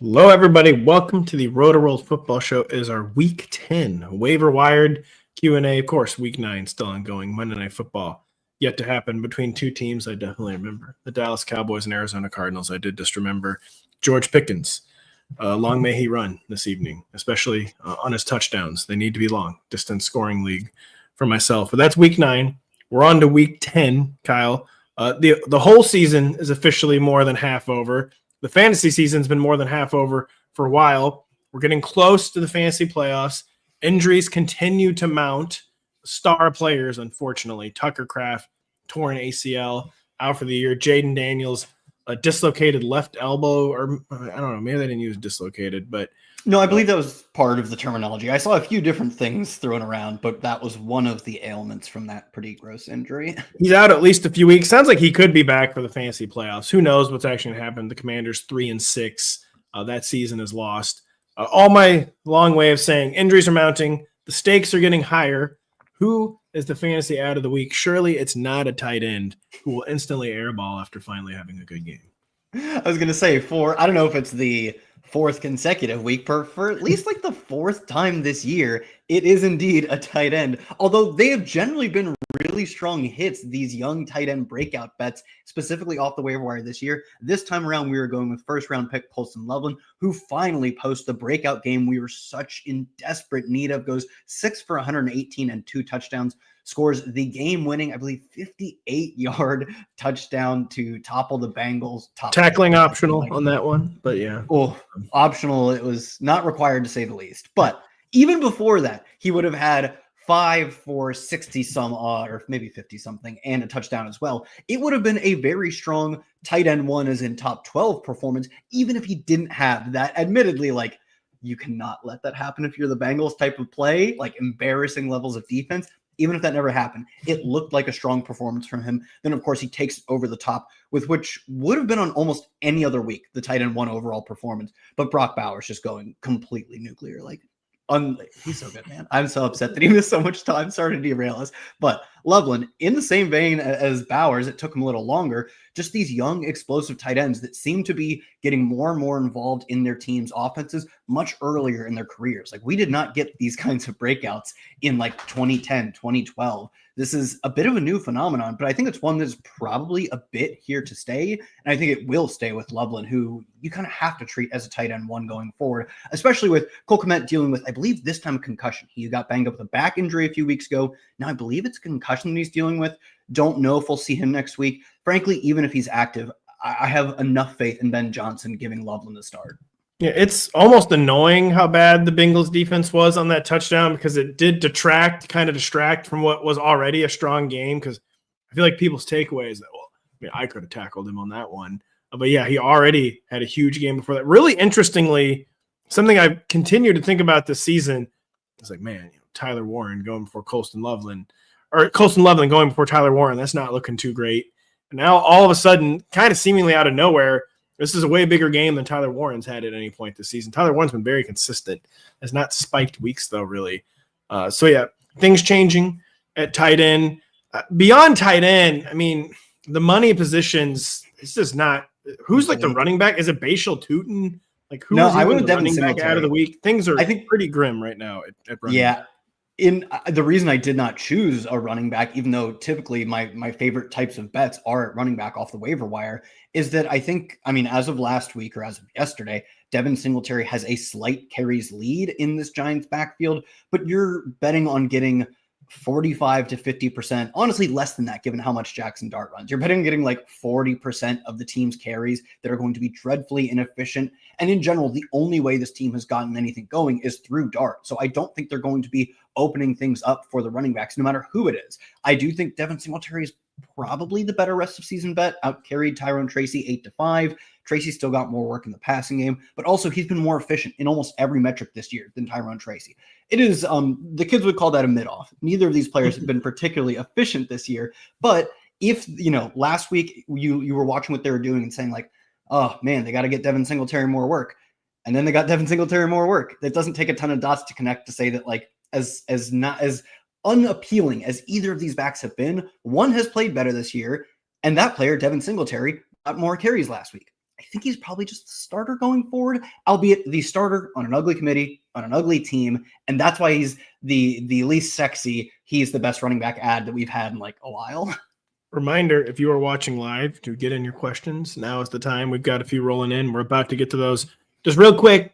Hello, everybody. Welcome to the Rotoworld Football Show. It is our Week 10 waiver wired Q&A. Of course, Week 9 still ongoing. Monday Night Football yet to happen between two teams I definitely remember. The Dallas Cowboys and Arizona Cardinals. I did just remember George Pickens. Long may he run this evening, especially on his touchdowns. They need to be long. Distance scoring league for myself. But that's Week 9. We're on to Week 10, Kyle. The whole season is officially more than half over. The fantasy season's been more than half over for a while. We're getting close to the fantasy playoffs. Injuries continue to mount. Star players, unfortunately. Tucker Kraft, torn ACL, out for the year. Jaden Daniels, a dislocated left elbow, or I don't know, maybe they didn't use dislocated, but no, I believe that was part of the terminology. I saw a few different things thrown around, but that was one of the ailments from that pretty gross injury. He's out at least a few weeks. Sounds like he could be back for the fantasy playoffs. Who knows what's actually going to happen? The Commanders 3-6. That season is lost. All my long way of saying injuries are mounting. The stakes are getting higher. Who is the fantasy ad of the week? Surely it's not a tight end who will instantly airball after finally having a good game. I was going to say I don't know if it's the fourth consecutive week, but for at least like the fourth time this year, it is indeed a tight end. Although they have generally been really strong hits, these young tight end breakout bets, specifically off the waiver wire this year. This time around, we were going with first round pick Colson Loveland, who finally posts the breakout game we were such in desperate need of. Goes 6 for 118 and 2 touchdowns. Scores the game-winning, I believe, 58-yard touchdown to topple the Bengals. Tackling optional on that one, but yeah. Oh, optional. It was not required to say the least. But even before that, he would have had 5 for 60-some odd, or maybe 50-something, and a touchdown as well. It would have been a very strong tight end one as in top 12 performance, even if he didn't have that. Admittedly, like, you cannot let that happen if you're the Bengals type of play, like embarrassing levels of defense. Even if that never happened, it looked like a strong performance from him. Then, of course, he takes it over the top with which would have been on almost any other week, the tight end 1 overall performance. But Brock Bowers just going completely nuclear. Like, he's so good, man. I'm so upset that he missed so much time. Sorry to derail us. But Loveland, in the same vein as Bowers, it took him a little longer. Just these young, explosive tight ends that seem to be getting more and more involved in their team's offenses much earlier in their careers. Like, we did not get these kinds of breakouts in like 2010, 2012. This is a bit of a new phenomenon, but I think it's one that's probably a bit here to stay. And I think it will stay with Loveland, who you kind of have to treat as a tight end 1 going forward, especially with Cole Kmet dealing with, I believe this time, a concussion. He got banged up with a back injury a few weeks ago. Now I believe it's a concussion that he's dealing with. Don't know if we'll see him next week. Frankly, even if he's active, I have enough faith in Ben Johnson giving Loveland the start. Yeah, it's almost annoying how bad the Bengals defense was on that touchdown because it did distract from what was already a strong game. Because I feel like people's takeaway is that, well, I mean, I could have tackled him on that one. But yeah, he already had a huge game before that. Really interestingly, something I've continued to think about this season is like, man, Tyler Warren going before Colston Loveland, or Colston Loveland going before Tyler Warren. That's not looking too great. And now all of a sudden, kind of seemingly out of nowhere, this is a way bigger game than Tyler Warren's had at any point this season. Tyler Warren's been very consistent. Has not spiked weeks, though, really. So, yeah, things changing at tight end. Beyond tight end, I mean, the money positions, it's just not – who's like the running back? Is it Bashal Tootin? Like, who is the running back out of the week? Things are, I think, pretty grim right now at running back. The reason I did not choose a running back, even though typically my favorite types of bets are at running back off the waiver wire, is that I think, I mean, as of last week or as of yesterday, Devin Singletary has a slight carries lead in this Giants backfield, but you're betting on getting 45 to 50%, honestly less than that given how much Jackson Dart runs. You're betting on getting like 40% of the team's carries that are going to be dreadfully inefficient. And in general, the only way this team has gotten anything going is through Dart. So I don't think they're going to be opening things up for the running backs, no matter who it is. I do think Devin Singletary is probably the better rest of season bet. Out-carried Tyrone Tracy 8-5. Tracy still got more work in the passing game, but also he's been more efficient in almost every metric this year than Tyrone Tracy. It is, the kids would call that a mid-off. Neither of these players have been particularly efficient this year, but if, last week you were watching what they were doing and saying like, oh man, they got to get Devin Singletary more work. And then they got Devin Singletary more work. That doesn't take a ton of dots to connect to say that like, as not as unappealing as either of these backs have been, one has played better this year, and that player, Devin Singletary, got more carries last week. I think he's probably just the starter going forward, albeit the starter on an ugly committee, on an ugly team. And that's why he's the least sexy. He's the best running back ad that we've had in like a while. Reminder, if you are watching live, to get in your questions. Now is the time. We've got a few rolling in. We're about to get to those. Just real quick,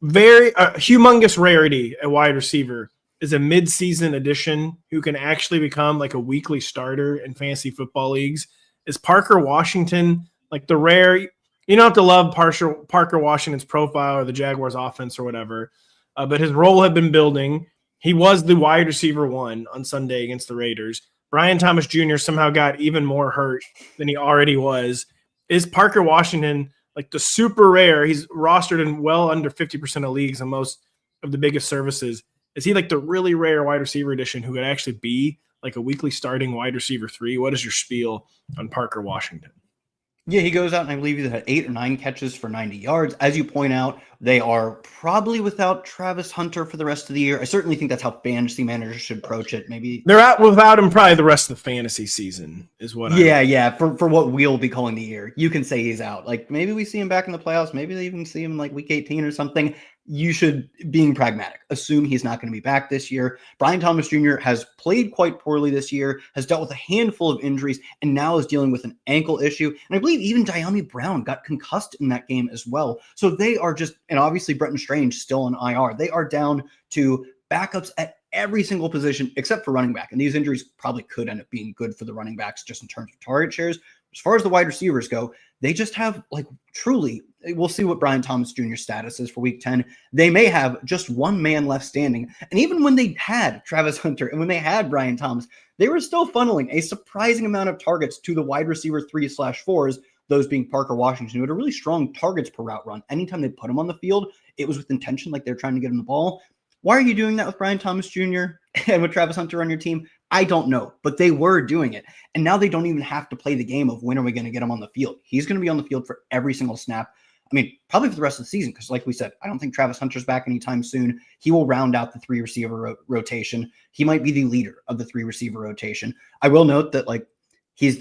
very humongous rarity at wide receiver is a mid-season addition who can actually become like a weekly starter in fantasy football leagues. Is Parker Washington like the rare? You don't have to love Parker Washington's profile or the Jaguars offense or whatever, but his role had been building. He was the wide receiver 1 on Sunday against the Raiders. Brian Thomas Jr. somehow got even more hurt than he already was. Is Parker Washington like the super rare? He's rostered in well under 50% of leagues and most of the biggest services. Is he like the really rare wide receiver addition who could actually be like a weekly starting wide receiver 3? What is your spiel on Parker Washington? Yeah, he goes out and I believe he had 8 or 9 catches for 90 yards. As you point out, they are probably without Travis Hunter for the rest of the year. I certainly think that's how fantasy managers should approach it. Maybe they're out without him probably the rest of the fantasy season is what. Yeah. For what we'll be calling the year, you can say he's out. Like maybe we see him back in the playoffs. Maybe they even see him like week 18 or something. You should, being pragmatic, assume he's not going to be back this year. Brian Thomas Jr. has played quite poorly this year, has dealt with a handful of injuries, and now is dealing with an ankle issue. And I believe even Diami Brown got concussed in that game as well. So they are just, and obviously Bretton Strange still on IR. They are down to backups at every single position except for running back. And these injuries probably could end up being good for the running backs just in terms of target shares. As far as the wide receivers go, they just have like truly, we'll see what Brian Thomas Jr.'s status is for week 10. They may have just one man left standing. And even when they had Travis Hunter and when they had Brian Thomas, they were still funneling a surprising amount of targets to the wide receiver 3/4s, those being Parker Washington, who had a really strong targets per route run. Anytime they put him on the field, it was with intention, like they're trying to get him the ball. Why are you doing that with Brian Thomas Jr. and with Travis Hunter on your team? I don't know, but they were doing it. And now they don't even have to play the game of when are we going to get him on the field. He's going to be on the field for every single snap. I mean, probably for the rest of the season, because like we said, I don't think Travis Hunter's back anytime soon. He will round out the 3 receiver rotation. He might be the leader of the 3 receiver rotation. I will note that like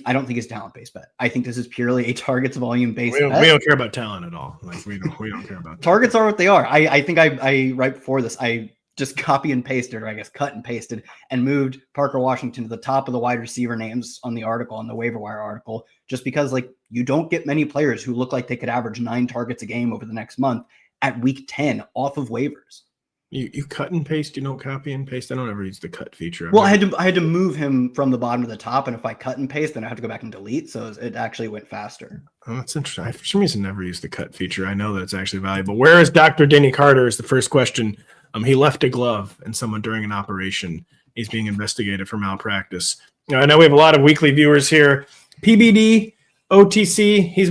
I don't think it's talent-based bet. I think this is purely a targets volume-based bet. We don't care about talent at all. Like we don't care about targets are what they are. I think I right before this, I just copy and pasted, or I guess cut and pasted, and moved Parker Washington to the top of the wide receiver names on the article, on the waiver wire article, just because like you don't get many players who look like they could average 9 targets a game over the next month at week 10 off of waivers. You cut and paste, you don't copy and paste. I don't ever use the cut feature. Well, I had to move him from the bottom to the top, and if I cut and paste, then I have to go back and delete. So it actually went faster. Oh, that's interesting. I for some reason never used the cut feature. I know that it's actually valuable. Where is Dr. Denny Carter is the first question. He left a glove and someone during an operation. He's being investigated for malpractice. Now, I know we have a lot of weekly viewers here. PBD, OTC, he's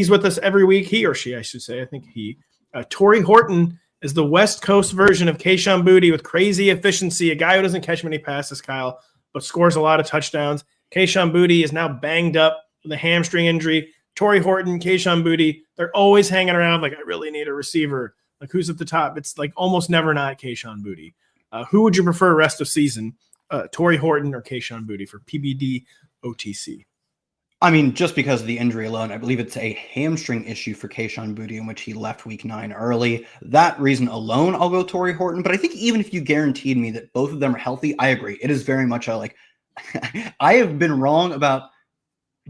with us every week. He or she, I should say. I think he. Torrey Horton is the West Coast version of Kayshon Boutte with crazy efficiency, a guy who doesn't catch many passes, Kyle, but scores a lot of touchdowns. Kayshon Boutte is now banged up with a hamstring injury. Torrey Horton, Kayshon Boutte, they're always hanging around like, I really need a receiver. Like, who's at the top? It's like almost never not Kayshon Boutte. Who would you prefer rest of season, Torrey Horton or Kayshon Boutte for PBD OTC? I mean, just because of the injury alone, I believe it's a hamstring issue for Kayshon Boutte in which he left week 9 early. That reason alone, I'll go Torrey Horton. But I think even if you guaranteed me that both of them are healthy, I agree. It is very much like I have been wrong about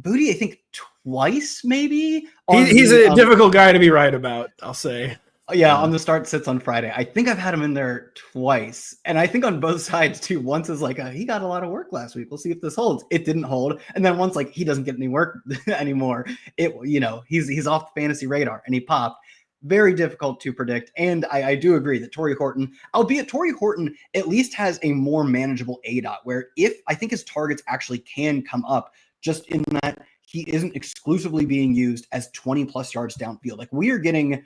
Boutte, I think twice maybe. He's a difficult guy to be right about, I'll say. Yeah, on the start sits on Friday. I think I've had him in there twice. And I think on both sides too. Once is like, he got a lot of work last week. We'll see if this holds. It didn't hold. And then once like he doesn't get any work anymore. He's off the fantasy radar and he popped. Very difficult to predict. And I do agree that Torrey Horton, albeit Torrey Horton at least has a more manageable ADOT where if I think his targets actually can come up just in that he isn't exclusively being used as 20 plus yards downfield. Like we are getting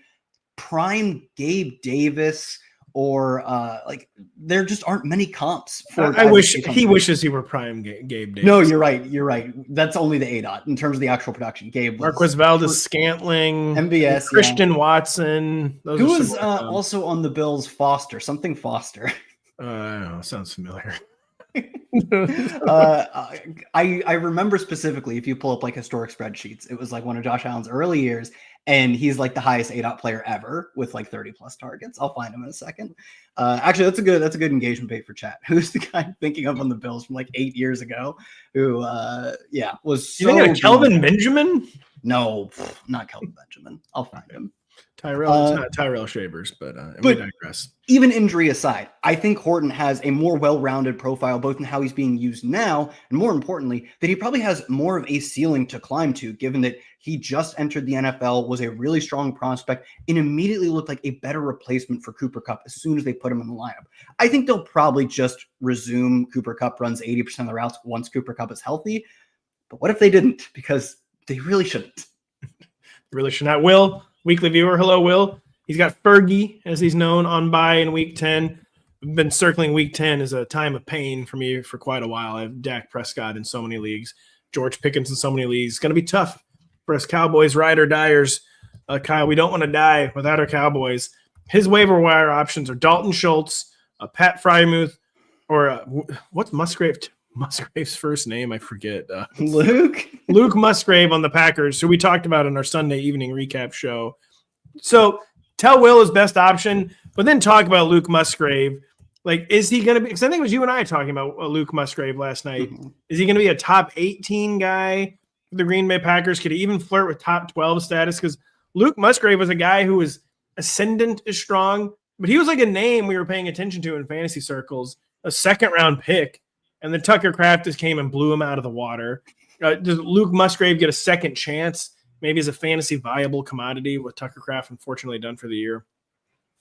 prime Gabe Davis or like there just aren't many comps for he wishes he were prime Gabe Davis. No, you're right. That's only the ADOT in terms of the actual production. Gabe Marquez Valdez-Scantling, MBS, Christian Watson. Who was also on the Bills? Foster. I don't know, sounds familiar. I remember specifically, if you pull up like historic spreadsheets, it was like one of Josh Allen's early years, and he's like the highest ADOT player ever with like 30 plus targets. I'll find him in a second. Actually, that's a good engagement bait for chat. Who's the guy thinking of on the Bills from like 8 years ago? Who, was so. You think of Kelvin Benjamin? No, not Kelvin Benjamin. I'll find him. Tyrell, it's not Tyrell Shavers, but we digress. Even injury aside, I think Horton has a more well-rounded profile, both in how he's being used now, and more importantly, that he probably has more of a ceiling to climb to, given that he just entered the NFL, was a really strong prospect, and immediately looked like a better replacement for Cooper Kupp as soon as they put him in the lineup. I think they'll probably just resume Cooper Kupp runs 80% of the routes once Cooper Kupp is healthy. But what if they didn't? Because they really shouldn't. Really should not. Will, weekly viewer. Hello, Will. He's got Fergie, as he's known, on bye in week 10. I've been circling week 10 as a time of pain for me for quite a while. I have Dak Prescott in so many leagues, George Pickens in so many leagues. It's going to be tough for us Cowboys ride or diers. Kyle, we don't want to die without our Cowboys. His waiver wire options are Dalton Schultz, Pat Frymuth, or what's Musgrave's first name? I forget. Luke Musgrave on the Packers, who we talked about in our Sunday evening recap show. So tell Will his best option, but then talk about Luke Musgrave. Like, is he going to be – because I think it was you and I talking about Luke Musgrave last night. Mm-hmm. Is he going to be a top 18 guy for the Green Bay Packers? Could he even flirt with top 12 status? Because Luke Musgrave was a guy who was ascendant is strong, but he was like a name we were paying attention to in fantasy circles, a second-round pick. And then Tucker Kraft just came and blew him out of the water. Does Luke Musgrave get a second chance, maybe as a fantasy viable commodity with Tucker Kraft unfortunately done for the year?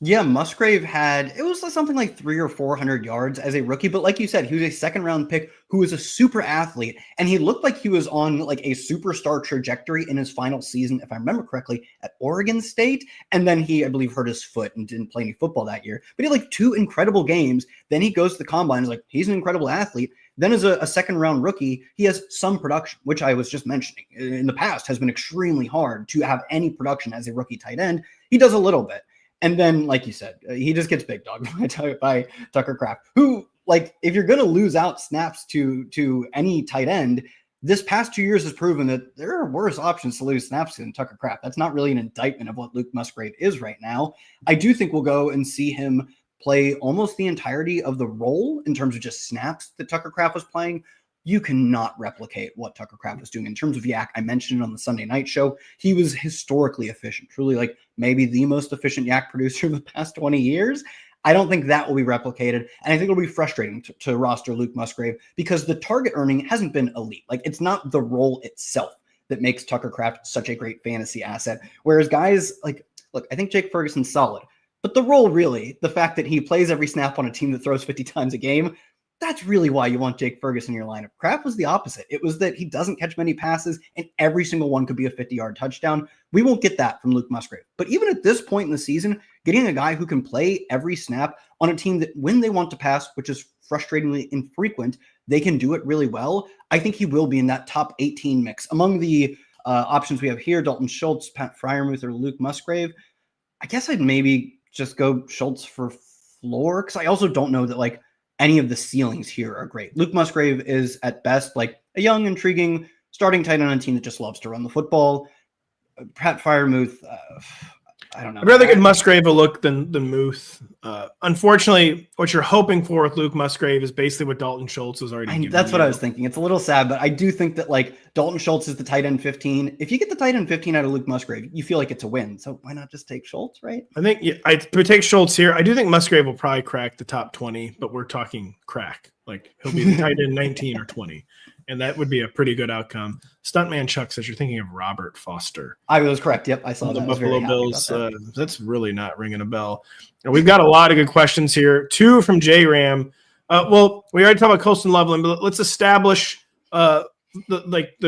Yeah, Musgrave it was something like 300 or 400 yards as a rookie. But like you said, he was a second round pick who was a super athlete. And he looked like he was on like a superstar trajectory in his final season, if I remember correctly, at Oregon State. And then he, I believe, hurt his foot and didn't play any football that year. But he had like 2 incredible games. Then he goes to the combine. He's like, he's an incredible athlete. Then as a second round rookie, he has some production, which I was just mentioning in the past has been extremely hard to have any production as a rookie tight end. He does a little bit. And then, like you said, he just gets big dog by Tucker Kraft, who, like, if you're going to lose out snaps to any tight end, this past 2 years has proven that there are worse options to lose snaps than Tucker Kraft. That's not really an indictment of what Luke Musgrave is right now. I do think we'll go and see him play almost the entirety of the role in terms of just snaps that Tucker Kraft was playing. You cannot replicate what Tucker Kraft was doing in terms of yak. I mentioned it on the Sunday night show. He was historically efficient, truly like maybe the most efficient yak producer of the past 20 years. I don't think that will be replicated. And I think it'll be frustrating to roster Luke Musgrave because the target earning hasn't been elite. Like, it's not the role itself that makes Tucker Kraft such a great fantasy asset. Whereas guys like, look, I think Jake Ferguson's solid, but the role really, the fact that he plays every snap on a team that throws 50 times a game, that's really why you want Jake Ferguson in your lineup. Kraft was the opposite. It was that he doesn't catch many passes, and every single one could be a 50-yard touchdown. We won't get that from Luke Musgrave. But even at this point in the season, getting a guy who can play every snap on a team that when they want to pass, which is frustratingly infrequent, they can do it really well, I think he will be in that top 18 mix. Among the options we have here, Dalton Schultz, Pat Frymuth, or Luke Musgrave, I guess I'd maybe just go Schultz for floor, because I also don't know that, like, any of the ceilings here are great. Luke Musgrave is at best like a young, intriguing starting tight end on a team that just loves to run the football. Pat Frymuth, I don't know. I'd rather give Musgrave a look than Muth. Unfortunately, what you're hoping for with Luke Musgrave is basically what Dalton Schultz was already giving. That's what I was thinking. It's a little sad, but I do think that like Dalton Schultz is the tight end 15. If you get the tight end 15 out of Luke Musgrave, you feel like it's a win. So why not just take Schultz, right? I think I would take Schultz here. I do think Musgrave will probably crack the top 20, but we're talking crack. Like, he'll be the tight end 19 or 20. And that would be a pretty good outcome. Stuntman Chuck says you're thinking of Robert Foster. I was correct. Yep, I saw the that. Buffalo Bills. That's really not ringing a bell. And we've got a lot of good questions here. 2 from J-Ram. Well, we already talked about Colston Loveland, but let's establish the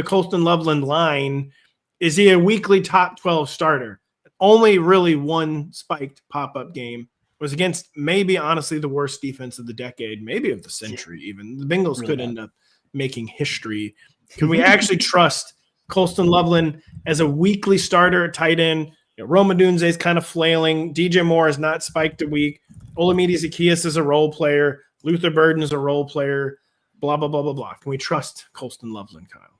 Colston Loveland line. Is he a weekly top 12 starter? Only really one spiked pop-up game. It was against maybe, honestly, the worst defense of the decade, maybe of the century even. The Bengals could end up making history. Can we actually trust Colston Loveland as a weekly starter at tight end? Rome Odunze is kind of flailing. DJ Moore is not spiked a week. Olamide Zaccheaus is a role player. Luther Burden is a role player. blah, blah, blah, blah, blah. Can we trust Colston Loveland, Kyle?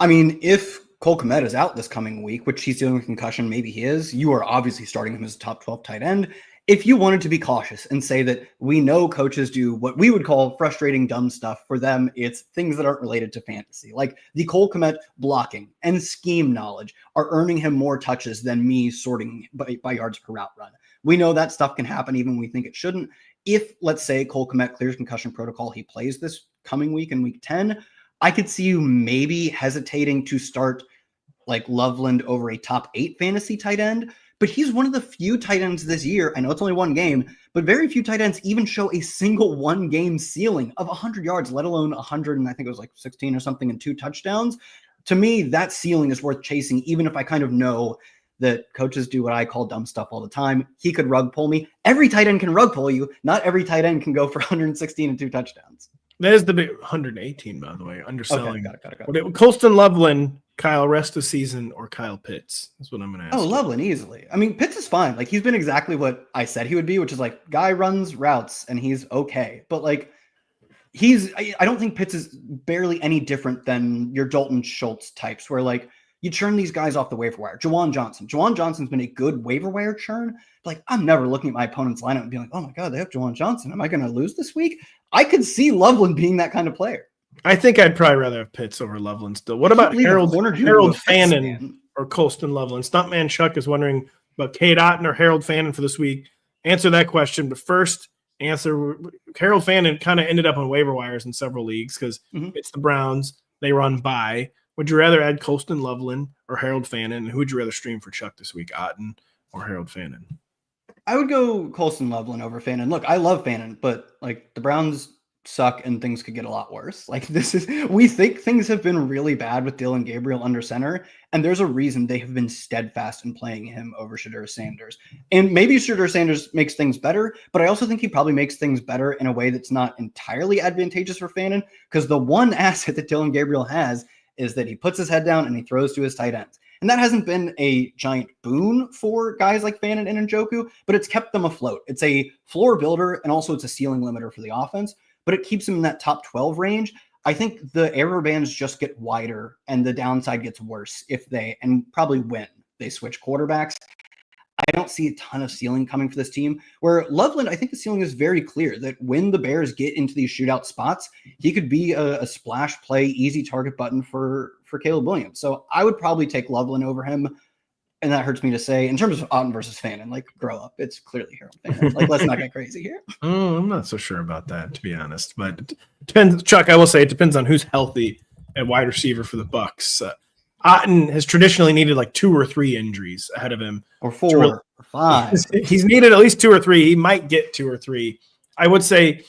I mean, if Cole Kmet is out this coming week, which he's dealing with concussion, maybe he is, you are obviously starting him as a top 12 tight end. If you wanted to be cautious and say that we know coaches do what we would call frustrating, dumb stuff, for them, it's things that aren't related to fantasy. Like the Cole Kmet blocking and scheme knowledge are earning him more touches than me sorting by yards per route run. We know that stuff can happen even when we think it shouldn't. If, let's say, Cole Kmet clears concussion protocol, he plays this coming week in week 10, I could see you maybe hesitating to start like Loveland over a top 8 fantasy tight end. But he's one of the few tight ends this year. I know it's only one game, but very few tight ends even show a single one-game ceiling of 100 yards, let alone 100, and I think it was like 16 or something and 2 touchdowns. To me, that ceiling is worth chasing, even if I kind of know that coaches do what I call dumb stuff all the time. He could rug pull me. Every tight end can rug pull you. Not every tight end can go for 116 and 2 touchdowns. There's the big 118, by the way, underselling. Okay, got it. Colston Loveland, Kyle rest of season, or Kyle Pitts? That's what I'm going to ask. Oh, Loveland, easily. I mean, Pitts is fine. Like, he's been exactly what I said he would be, which is like, guy runs routes and he's okay. But like, I don't think Pitts is barely any different than your Dalton Schultz types, where like, you churn these guys off the waiver wire. Juwan Johnson's been a good waiver wire churn. Like, I'm never looking at my opponent's lineup and being like, oh my God, they have Juwan Johnson. Am I going to lose this week? I could see Loveland being that kind of player. I think I'd probably rather have Pitts over Loveland still. What about Harold Fannin or Colston Loveland? Stuntman Chuck is wondering about Cade Otton or Harold Fannin for this week. Answer that question. But first, answer Harold Fannin kind of ended up on waiver wires in several leagues because it's the Browns. They run by. Would you rather add Colston Loveland or Harold Fannin? And who would you rather stream for Chuck this week, Otton or Harold Fannin? I would go Colston Loveland over Fannin. Look, I love Fannin, but like the Browns suck and things could get a lot worse. Like we think things have been really bad with Dylan Gabriel under center, and there's a reason they have been steadfast in playing him over Shedeur Sanders. And maybe Shedeur Sanders makes things better, but I also think he probably makes things better in a way that's not entirely advantageous for Fannin, because the one asset that Dylan Gabriel has is that he puts his head down and he throws to his tight ends. And that hasn't been a giant boon for guys like Fannin and Njoku, but it's kept them afloat. It's a floor builder, and also it's a ceiling limiter for the offense, but it keeps him in that top 12 range. I think the error bands just get wider and the downside gets worse and probably when they switch quarterbacks. I don't see a ton of ceiling coming for this team, where Loveland, I think the ceiling is very clear that when the Bears get into these shootout spots, he could be a splash play, easy target button for Caleb Williams. So I would probably take Loveland over him. And that hurts me to say. In terms of Otton versus Fannin, like, grow up. It's clearly Harold Fannin. Like, let's not get crazy here. I'm not so sure about that, to be honest. But it depends, Chuck. I will say it depends on who's healthy at wide receiver for the Bucks. Otton has traditionally needed like 2 or 3 injuries ahead of him, or 4 or 5. He's needed at least 2 or 3. He might get 2 or 3. I would say,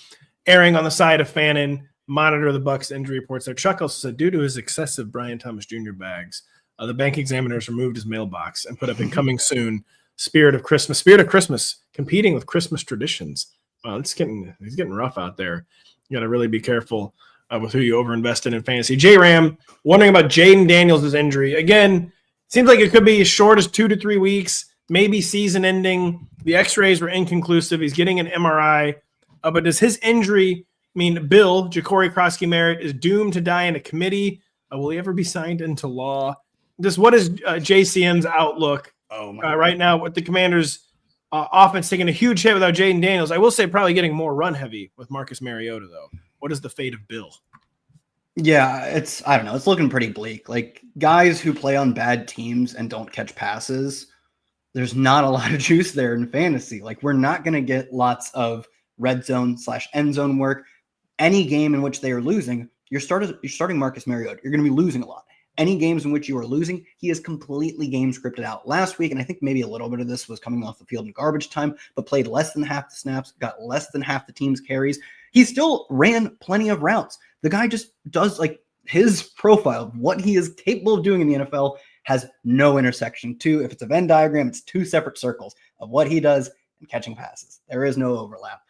erring on the side of Fannin, monitor the Bucks injury reports there. Chuck also said, due to his excessive Brian Thomas Jr. bags, the bank examiners removed his mailbox and put up in coming soon, Spirit of Christmas, competing with Christmas traditions. Wow, he's getting rough out there. You got to really be careful with who you overinvested in fantasy. J-Ram wondering about Jaden Daniels' injury. Again, seems like it could be as short as 2 to 3 weeks, maybe season ending. The x-rays were inconclusive. He's getting an MRI. But does his injury mean Bill, Ja'Cory Krosky-Merritt, is doomed to die in a committee? Will he ever be signed into law? What is JCM's outlook right now with the Commanders' offense taking a huge hit without Jaden Daniels? I will say probably getting more run heavy with Marcus Mariota, though. What is the fate of Bill? Yeah, I don't know. It's looking pretty bleak. Like, guys who play on bad teams and don't catch passes, there's not a lot of juice there in fantasy. Like, we're not going to get lots of red zone / end zone work. Any game in which they are losing, you're starting Marcus Mariota. You're going to be losing a lot. Any games in which you are losing, he is completely game scripted out. Last week, and I think maybe a little bit of this was coming off the field in garbage time, but played less than half the snaps, got less than half the team's carries. He still ran plenty of routes. The guy just does, like, his profile, what he is capable of doing in the NFL, has no intersection. If it's a Venn diagram, it's 2 separate circles of what he does and catching passes. There is no overlap.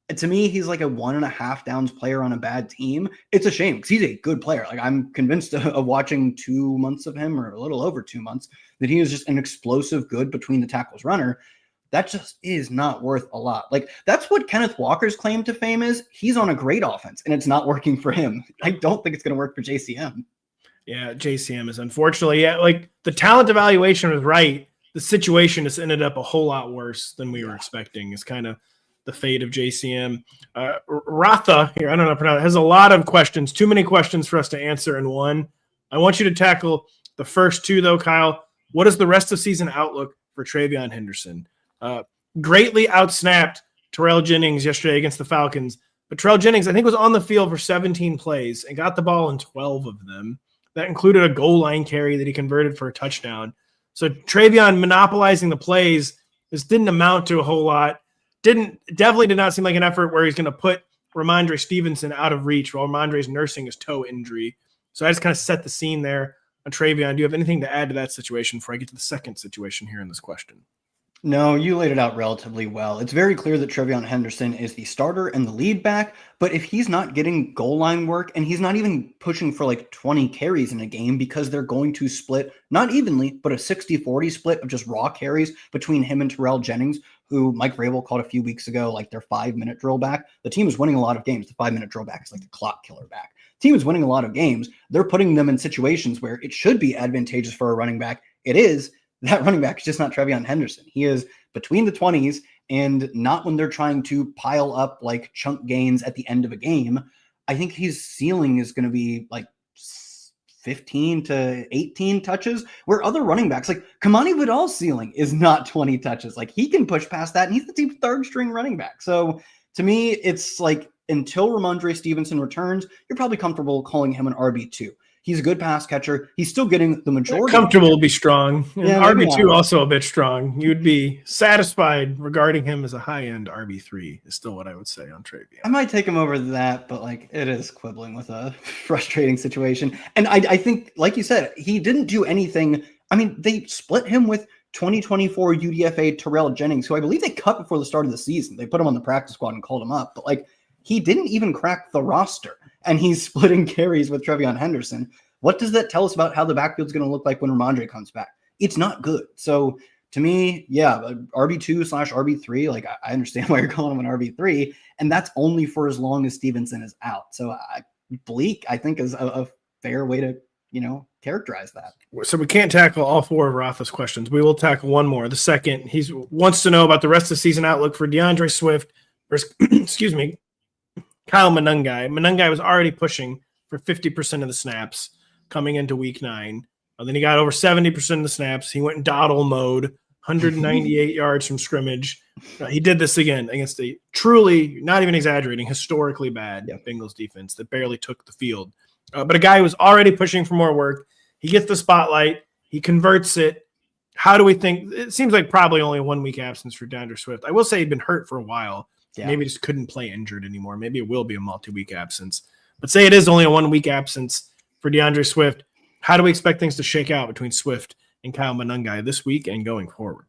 To me, he's like a 1.5 downs player on a bad team. It's a shame because he's a good player. Like, I'm convinced of watching 2 months of him, or a little over 2 months, that he is just an explosive good between the tackles runner. that just is not worth a lot. Like, that's what Kenneth Walker's claim to fame is. He's on a great offense, and it's not working for him. I don't think it's going to work for JCM. Yeah, JCM is unfortunately, like the talent evaluation was right. The situation has ended up a whole lot worse than we were expecting. It's kind of the fate of JCM. Ratha here, I don't know how to pronounce it, has a lot of questions, too many questions for us to answer in one. I want you to tackle the first two, though, Kyle. What is the rest of season outlook for Travion Henderson? Greatly outsnapped Terrell Jennings yesterday against the Falcons. But Terrell Jennings, I think, was on the field for 17 plays and got the ball in 12 of them. That included a goal line carry that he converted for a touchdown. So Travion monopolizing the plays, this didn't amount to a whole lot. Definitely did not seem like an effort where he's going to put Ramondre Stevenson out of reach while Ramondre's nursing his toe injury. So I just kind of set the scene there on Travion. Do you have anything to add to that situation before I get to the second situation here in this question? No, you laid it out relatively well. It's very clear that Travion Henderson is the starter and the lead back, but if he's not getting goal line work and he's not even pushing for like 20 carries in a game because they're going to split, not evenly, but a 60-40 split of just raw carries between him and Terrell Jennings, who Mike Vrabel called a few weeks ago, like their 5-minute drill back. The team is winning a lot of games. The 5-minute drill back is like the clock killer back. The team is winning a lot of games. They're putting them in situations where it should be advantageous for a running back. It is. That running back is just not Travion Henderson. He is between the 20s and not when they're trying to pile up like chunk gains at the end of a game. I think his ceiling is going to be like 15 to 18 touches, where other running backs like Kamani Vidal's ceiling is not 20 touches. Like, he can push past that, and he's the team's third string running back. So to me, it's like until Ramondre Stevenson returns, you're probably comfortable calling him an RB2. He's a good pass catcher. He's still getting the majority. Comfortable will be strong. Yeah, RB2 also a bit strong. You'd be satisfied regarding him as a high-end RB3 is still what I would say on Travion. I might take him over that, but like, it is quibbling with a frustrating situation. And I think, like you said, he didn't do anything. I mean, they split him with 2024 UDFA Terrell Jennings, who I believe they cut before the start of the season. They put him on the practice squad and called him up, but like, he didn't even crack the roster. And he's splitting carries with Travion Henderson. What does that tell us about how the backfield's going to look like when Ramondre comes back? It's not good. So to me, yeah, RB2/RB3, like, I understand why you're calling him an RB3, and that's only for as long as Stevenson is out. So bleak, I think, is a fair way to, characterize that. So we can't tackle all four of Ratha's questions. We will tackle one more. The second, he wants to know about the rest of the season outlook for DeAndre Swift versus, Kyle Monangai. Monangai was already pushing for 50% of the snaps coming into week 9. Then he got over 70% of the snaps. He went in dawdle mode, 198 yards from scrimmage. He did this again against a truly, not even exaggerating, historically bad Bengals defense that barely took the field. But a guy who was already pushing for more work, he gets the spotlight. He converts it. How do we think? It seems like probably only a 1 week absence for DeAndre Swift. I will say he'd been hurt for a while. Yeah. Maybe just couldn't play injured anymore. Maybe it will be a multi-week absence. But say it is only a 1 week absence for DeAndre Swift. How do we expect things to shake out between Swift and Kyle Monangai this week and going forward?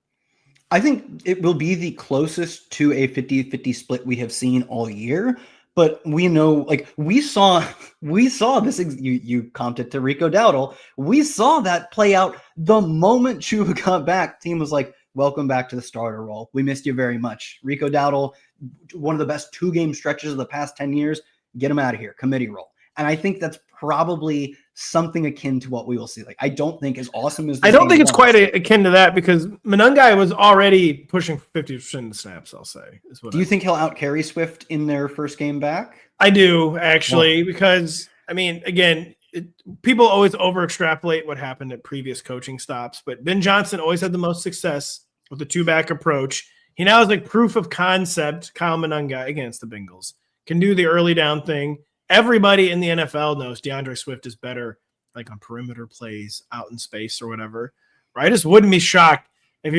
I think it will be the closest to a 50-50 split we have seen all year. But we know, like, we saw this. You comped it to Tirico Dowdle. We saw that play out the moment Chuba got back. Team was like, welcome back to the starter role. We missed you very much. Rico Dowdle, one of the best 2-game stretches of the past 10 years. Get him out of here. Committee role. And I think that's probably something akin to what we will see. Like, I don't think as awesome as this I don't think it's quite akin to that because Monangai was already pushing 50% of the snaps, I'll say. Do you think he'll out-carry Swift in their first game back? I do, actually, because, I mean, again, people always over-extrapolate what happened at previous coaching stops, but Ben Johnson always had the most success with the 2-back approach. He now has like proof of concept. Kyle Monangai against the Bengals can do the early down thing. Everybody in the NFL knows DeAndre Swift is better like on perimeter plays out in space or whatever. Right? I just wouldn't be shocked if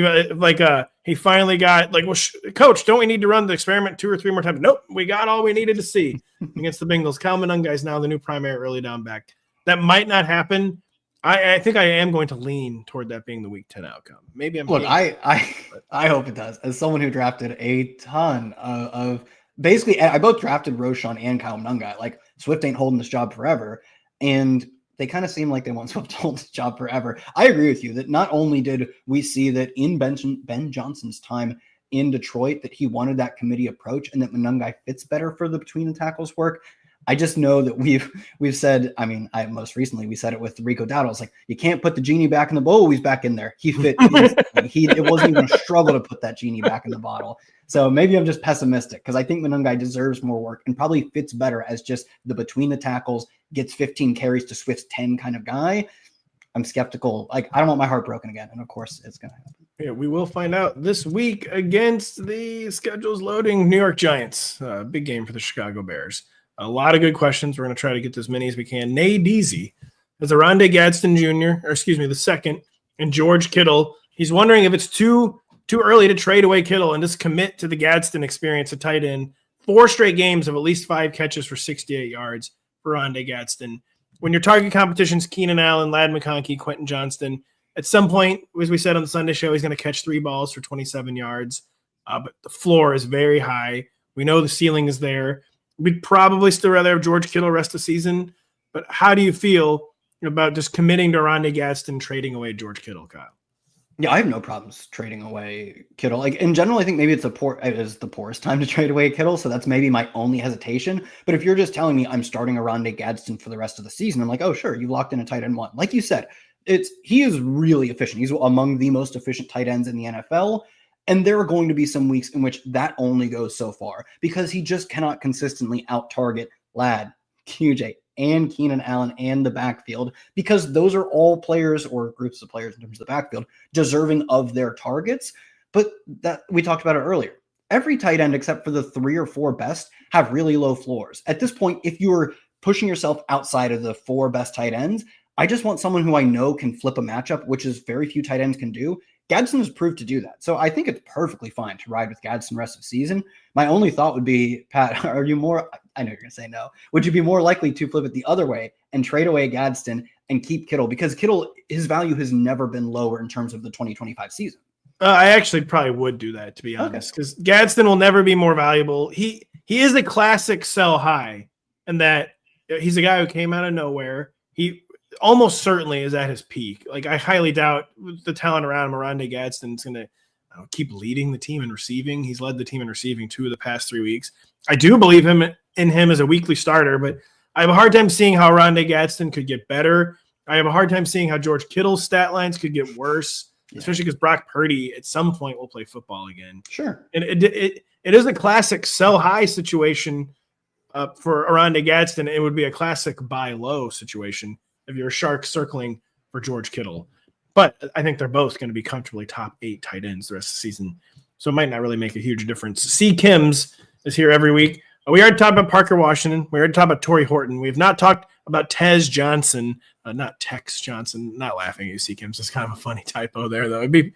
he finally got like, well, coach, don't we need to run the experiment 2 or 3 more times? Nope, we got all we needed to see against the Bengals. Kyle Monangai is now the new primary early down back. That might not happen. I think I am going to lean toward that being the Week 10 outcome. Maybe I'm. Look, I hope it does. As someone who drafted a ton of basically, I both drafted Roschon and Kyle Monangai. Like, Swift ain't holding this job forever, and they kind of seem like they want Swift to hold this job forever. I agree with you that not only did we see that in Ben Johnson's time in Detroit that he wanted that committee approach and that Monangai fits better for the between the tackles work. I just know that we've said, I mean, most recently we said it with Rico Dowdle. It's like, you can't put the genie back in the bowl. He's back in there. He fit. It wasn't even a struggle to put that genie back in the bottle. So maybe I'm just pessimistic because I think Monangai deserves more work and probably fits better as just the between the tackles, gets 15 carries to Swift's 10 kind of guy. I'm skeptical. Like, I don't want my heart broken again. And of course it's going to happen. Yeah, we will find out this week against the schedule's loading New York Giants. Big game for the Chicago Bears. A lot of good questions. We're going to try to get as many as we can. Nate Deasy is Oronde Gadsden Jr., the second, and George Kittle. He's wondering if it's too early to trade away Kittle and just commit to the Gadsden experience at tight end. 4 straight games of at least 5 catches for 68 yards for Oronde Gadsden. When your target competition's Keenan Allen, Ladd McConkey, Quentin Johnston, at some point, as we said on the Sunday show, he's going to catch 3 balls for 27 yards. But the floor is very high. We know the ceiling is there. We'd probably still rather have George Kittle rest the season. But how do you feel about just committing to Oronde Gadsden, trading away George Kittle, Kyle? Yeah, I have no problems trading away Kittle. Like, in general, I think maybe it is the poorest time to trade away Kittle, so that's maybe my only hesitation. But if you're just telling me I'm starting Oronde Gadsden for the rest of the season, I'm like, oh, sure, you've locked in a tight end 1. Like you said, he is really efficient. He's among the most efficient tight ends in the NFL. And there are going to be some weeks in which that only goes so far because he just cannot consistently out-target Ladd, QJ, and Keenan Allen and the backfield because those are all players or groups of players in terms of the backfield deserving of their targets. But that we talked about it earlier. Every tight end except for the 3 or 4 best have really low floors. At this point, if you're pushing yourself outside of the 4 best tight ends, I just want someone who I know can flip a matchup, which is very few tight ends can do. Gadsden has proved to do that. So I think it's perfectly fine to ride with Gadsden rest of the season. My only thought would be, Pat, are you more, I know you're going to say no, would you be more likely to flip it the other way and trade away Gadsden and keep Kittle? Because Kittle, his value has never been lower in terms of the 2025 season. I actually probably would do that, to be honest, because Gadsden will never be more valuable. He is a classic sell high, and that he's a guy who came out of nowhere. He almost certainly is at his peak. Like, I highly doubt the talent around him, Oronde Gadsden, is going to keep leading the team in receiving. He's led the team in receiving 2 of the past 3 weeks. I do believe in him as a weekly starter, but I have a hard time seeing how Oronde Gadsden could get better. I have a hard time seeing how George Kittle's stat lines could get worse, especially because Brock Purdy at some point will play football again. Sure. And it is a classic sell high situation for Oronde Gadsden. It would be a classic buy low situation if you're a shark circling for George Kittle. But I think they're both going to be comfortably top 8 tight ends the rest of the season. So it might not really make a huge difference. C. Kims is here every week. We already talked about Parker Washington. We already talked about Torrey Horton. We have not talked about Tez Johnson, not Tex Johnson. Not laughing at you, C. Kims. It's kind of a funny typo there, though. It'd be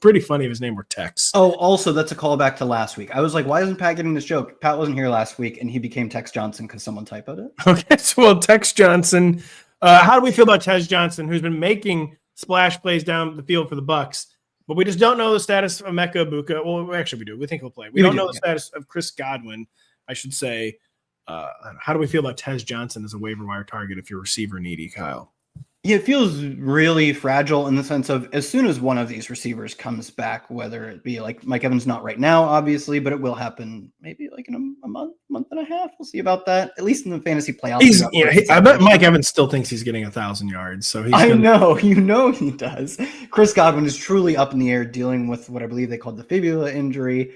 pretty funny if his name were Tex. Oh, also, that's a callback to last week. I was like, why isn't Pat getting this joke? Pat wasn't here last week, and he became Tex Johnson because someone typoed it. Okay, so Tex Johnson. How do we feel about Tez Johnson, who's been making splash plays down the field for the Bucs, but we just don't know the status of Emeka Egbuka. Well, actually, we do. We think he'll play. We don't know the status of Chris Godwin, I should say. How do we feel about Tez Johnson as a waiver wire target if you're receiver needy, Kyle? Yeah, it feels really fragile in the sense of as soon as one of these receivers comes back, whether it be like Mike Evans, not right now, obviously, but it will happen maybe like in a month and a half. We'll see about that, at least in the fantasy playoffs. I bet Mike Evans still thinks he's getting 1,000 yards. So know he does. Chris Godwin is truly up in the air dealing with what I believe they called the fibula injury,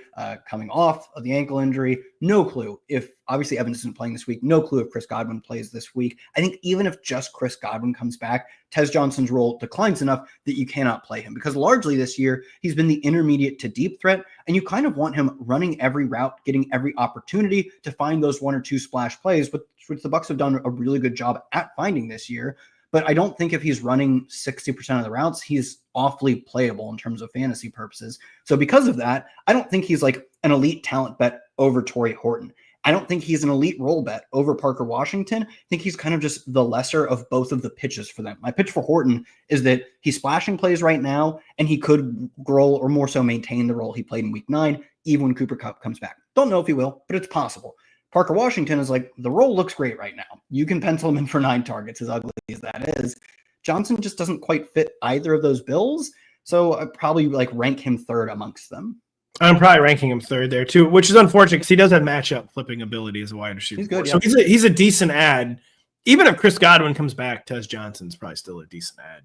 coming off of the ankle injury. No clue if obviously Evans isn't playing this week. No clue if Chris Godwin plays this week. I think even if just Chris Godwin comes back, Tez Johnson's role declines enough that you cannot play him because largely this year he's been the intermediate to deep threat, and you kind of want him running every route, getting every opportunity to find those 1 or 2 splash plays, which the Bucs have done a really good job at finding this year. But I don't think if he's running 60% of the routes, he's awfully playable in terms of fantasy purposes. So because of that, I don't think he's like an elite talent bet over Torrey Horton. I don't think he's an elite roll bet over Parker Washington. I think he's kind of just the lesser of both of the pitches for them. My pitch for Horton is that he's splashing plays right now, and he could grow or more so maintain the role he played in week 9, even when Cooper Kupp comes back. Don't know if he will, but it's possible. Parker Washington is like, the role looks great right now. You can pencil him in for 9 targets, as ugly as that is. Johnson just doesn't quite fit either of those bills, so I'd probably like rank him 3rd amongst them. I'm probably ranking him third there too, which is unfortunate because he does have matchup flipping ability as a wide receiver. He's good, So he's a decent ad. Even if Chris Godwin comes back, Tez Johnson's probably still a decent ad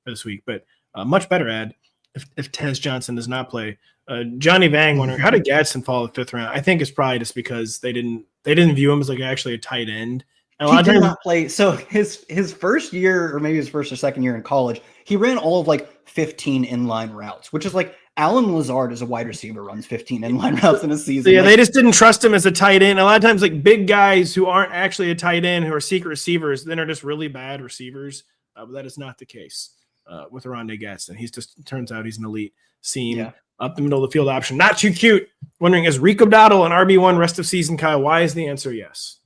for this week, but a much better ad if Tez Johnson does not play. Johnny Vang wondering how did Gadsden fall the 5th round? I think it's probably just because they didn't view him as like actually a tight end. And he did not play. So his first year, or maybe his first or second year in college, he ran all of like 15 inline routes, which is like Alan Lazard as a wide receiver runs 15 inline routes in a season. So yeah, they just didn't trust him as a tight end. A lot of times, like big guys who aren't actually a tight end, who are secret receivers, then are just really bad receivers. But that is not the case with Rondé Gadsden. Turns out he's an elite seam up the middle of the field option. Not too cute. Wondering, is Rico Dowdle an RB1 rest of season, Kyle? Why is the answer yes?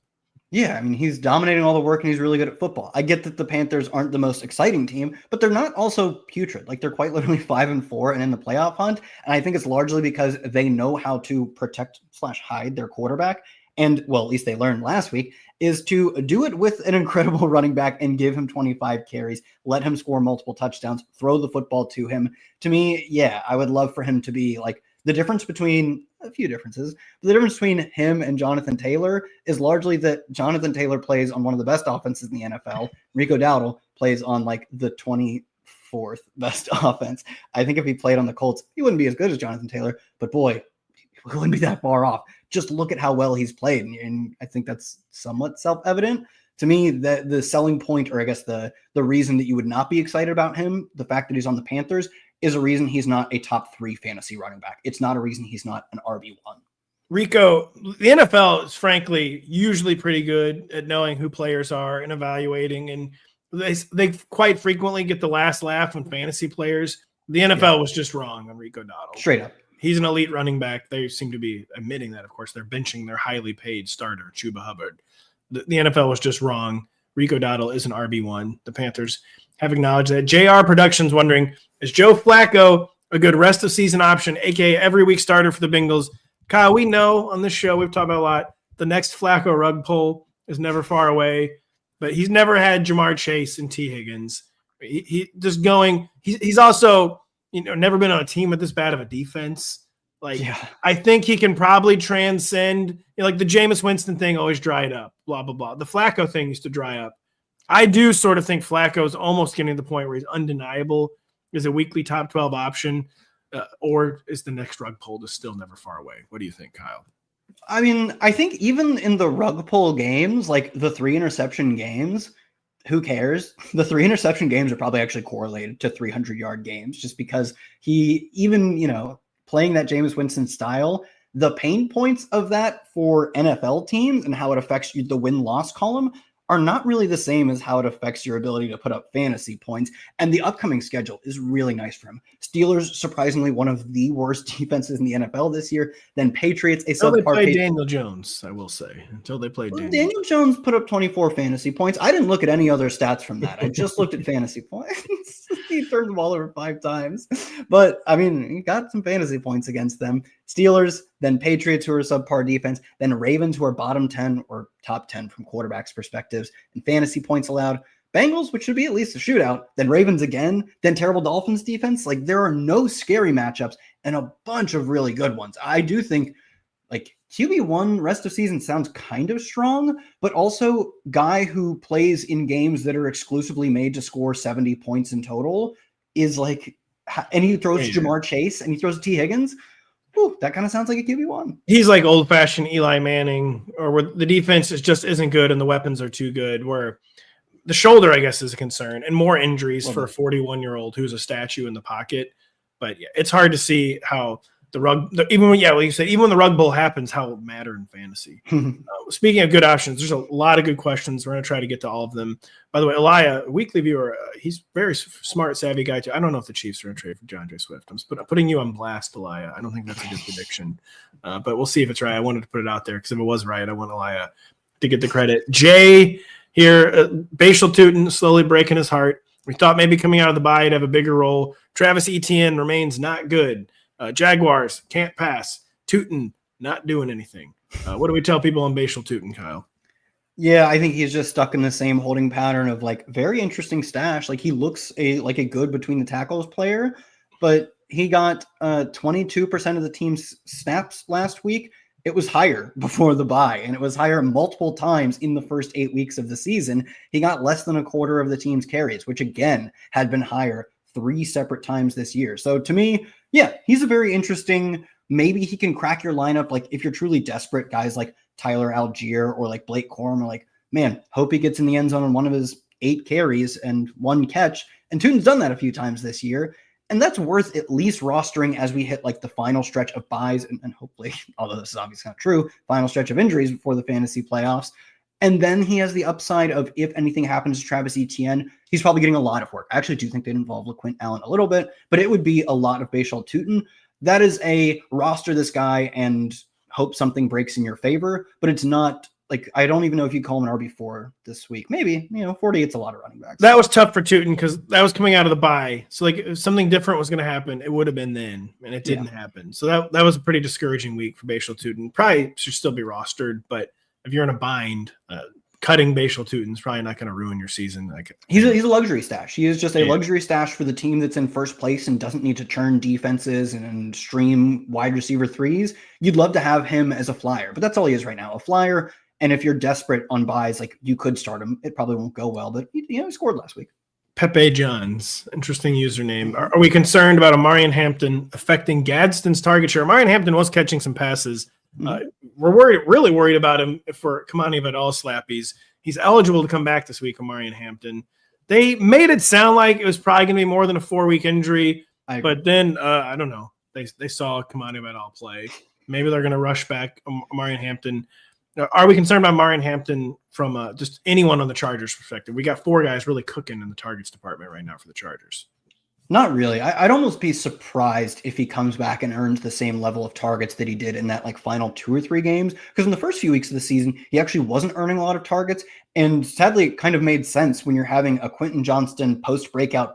Yeah, I mean, he's dominating all the work and he's really good at football. I get that the Panthers aren't the most exciting team, but they're not also putrid. Like they're quite literally 5-4 and in the playoff hunt. And I think it's largely because they know how to protect/hide their quarterback. And well, at least they learned last week is to do it with an incredible running back and give him 25 carries, let him score multiple touchdowns, throw the football to him. To me, yeah, I would love for him to be like the difference between a few differences. The difference between him and Jonathan Taylor is largely that Jonathan Taylor plays on one of the best offenses in the NFL. Rico Dowdle plays on like the 24th best offense. I think if he played on the Colts, he wouldn't be as good as Jonathan Taylor, but boy, he wouldn't be that far off. Just look at how well he's played. And I think that's somewhat self-evident. To me, the selling point, or I guess the reason that you would not be excited about him, the fact that he's on the Panthers, is a reason he's not a top 3 fantasy running back. It's not a reason he's not an RB1. Rico, the NFL is frankly usually pretty good at knowing who players are and evaluating, and they quite frequently get the last laugh on fantasy players. The NFL was just wrong on Rico Dowdle. Straight up. He's an elite running back. They seem to be admitting that, of course. They're benching their highly paid starter, Chuba Hubbard. The NFL was just wrong. Rico Dowdle is an RB1. The Panthers have acknowledged that. JR Productions wondering, is Joe Flacco a good rest of season option, aka every week starter for the Bengals? Kyle, we know on this show, we've talked about a lot, the next Flacco rug pull is never far away, but he's never had Jamar Chase and T. Higgins. He's also, never been on a team with this bad of a defense. I think he can probably transcend, like the Jameis Winston thing always dried up, blah, blah, blah. The Flacco thing used to dry up. I do sort of think Flacco is almost getting to the point where he's undeniable as a weekly top 12 option, or is the next rug pull just still never far away? What do you think, Kyle? I mean, I think even in the rug pull games, like the 3 interception games, who cares? The 3 interception games are probably actually correlated to 300-yard games just because he even, playing that Jameis Winston style, the pain points of that for NFL teams and how it affects the win-loss column are not really the same as how it affects your ability to put up fantasy points. And the upcoming schedule is really nice for him. Steelers, surprisingly, one of the worst defenses in the NFL this year. Then Patriots, until they played Daniel Jones, I will say. Until they played Daniel Jones put up 24 fantasy points. I didn't look at any other stats from that. I just looked at fantasy points. He turned the ball over 5 times. But, I mean, he got some fantasy points against them. Steelers, then Patriots, who are subpar defense, then Ravens, who are bottom 10 or top 10 from quarterbacks' perspectives, and fantasy points allowed. Bengals, which should be at least a shootout, then Ravens again, then terrible Dolphins defense. Like, there are no scary matchups and a bunch of really good ones. I do think, like, QB1 rest of season sounds kind of strong, but also guy who plays in games that are exclusively made to score 70 points in total is like, and he throws Jamar Chase and he throws T. Higgins. Ooh, that kind of sounds like a QB1. He's like old-fashioned Eli Manning, or where the defense just isn't good and the weapons are too good, where the shoulder, I guess, is a concern, and more injuries for a 41-year-old who's a statue in the pocket. But yeah, it's hard to see how even when the rug bowl happens, how it will matter in fantasy. Speaking of good options, there's a lot of good questions. We're going to try to get to all of them. By the way, Elia, a weekly viewer, he's very smart, savvy guy too. I don't know if the Chiefs are going to trade for DeAndre Swift. I'm putting you on blast, Elia. I don't think that's a good prediction, but we'll see if it's right. I wanted to put it out there because if it was right, I want Elia to get the credit. Jay here, Bashal Tootin slowly breaking his heart. We thought maybe coming out of the bye he'd have a bigger role. Travis Etienne remains not good. Jaguars can't pass. Tootin not doing anything. What do we tell people on Bashal Tootin, Kyle? Yeah, I think he's just stuck in the same holding pattern of like very interesting stash. Like he looks like a good between the tackles player, but he got 22% of the team's snaps last week. It was higher before the bye, and it was higher multiple times in the first 8 weeks of the season. He got less than a quarter of the team's carries, which again had been higher 3 separate times this year. So to me, yeah, he's a very interesting, maybe he can crack your lineup. Like if you're truly desperate, guys like Tyler Algier or like Blake Corum are like, man, hope he gets in the end zone on one of his 8 carries and 1 catch. And Tutin's done that a few times this year. And that's worth at least rostering as we hit like the final stretch of buys and hopefully, although this is obviously not true, final stretch of injuries before the fantasy playoffs. And then he has the upside of if anything happens to Travis Etienne, he's probably getting a lot of work. I actually do think they'd involve LaQuint Allen a little bit, but it would be a lot of Bashal Tutin. That is a roster this guy and hope something breaks in your favor, but it's not like, I don't even know if you call him an RB4 this week. Maybe, 48's a lot of running backs. That was tough for Tutin because that was coming out of the bye. So like if something different was going to happen, it would have been then, and it didn't happen. So that was a pretty discouraging week for Bashal Tutin. Probably should still be rostered, but if you're in a bind, cutting Bashal Tutin is probably not going to ruin your season. Like he's a luxury stash. He is just a luxury stash for the team that's in first place and doesn't need to churn defenses and stream wide receiver threes. You'd love to have him as a flyer, but that's all he is right now, a flyer. And if you're desperate on buys, like you could start him. It probably won't go well, but he scored last week. Pepe Johns, interesting username. Are we concerned about Amarian Hampton affecting Gadsden's target share? Amarian Hampton was catching some passes. We're really worried about him for Kamani Vidal slappies. He's eligible to come back this week, Amarian Hampton. They made it sound like it was probably going to be more than a 4-week injury, but then I don't know. They saw Kamani Vidal play. Maybe they're going to rush back Amarian Hampton. Are we concerned about Amarian Hampton from just anyone on the Chargers perspective? We got 4 guys really cooking in the targets department right now for the Chargers. Not really. I'd almost be surprised if he comes back and earns the same level of targets that he did in that like final 2 or 3 games. Because in the first few weeks of the season, he actually wasn't earning a lot of targets. And sadly, it kind of made sense when you're having a Quentin Johnston post breakout,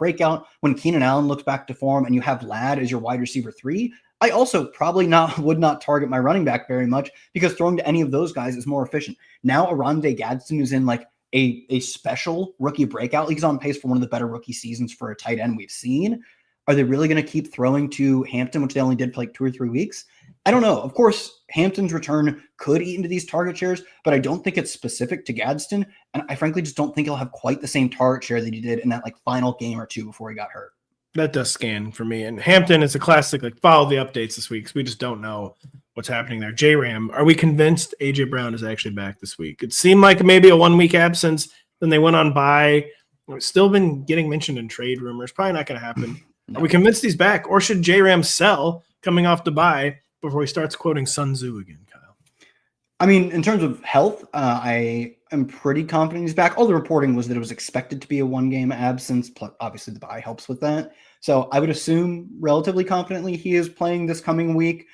when Keenan Allen looks back to form and you have Ladd as your wide receiver 3. I also probably would not target my running back very much because throwing to any of those guys is more efficient. Now, Arande Gadsden, who's in like a special rookie breakout league, is on pace for one of the better rookie seasons for a tight end we've seen. Are they really going to keep throwing to Hampton, which they only did for like 2 or 3 weeks? I don't know. Of course, Hampton's return could eat into these target shares, but I don't think it's specific to Gadsden. And I frankly just don't think he'll have quite the same target share that he did in that like final game or 2 before he got hurt. That does scan for me. And Hampton is a classic, like follow the updates this week because we just don't know what's happening there. J-Ram, are we convinced A.J. Brown is actually back this week? It seemed like maybe a 1-week absence. Then they went on bye. It's still been getting mentioned in trade rumors. Probably not going to happen. No. Are we convinced he's back? Or should J-Ram sell coming off the bye before he starts quoting Sun Tzu again, Kyle? I mean, in terms of health, I am pretty confident he's back. All the reporting was that it was expected to be a 1-game absence. Plus, obviously, the bye helps with that. So I would assume relatively confidently he is playing this coming week.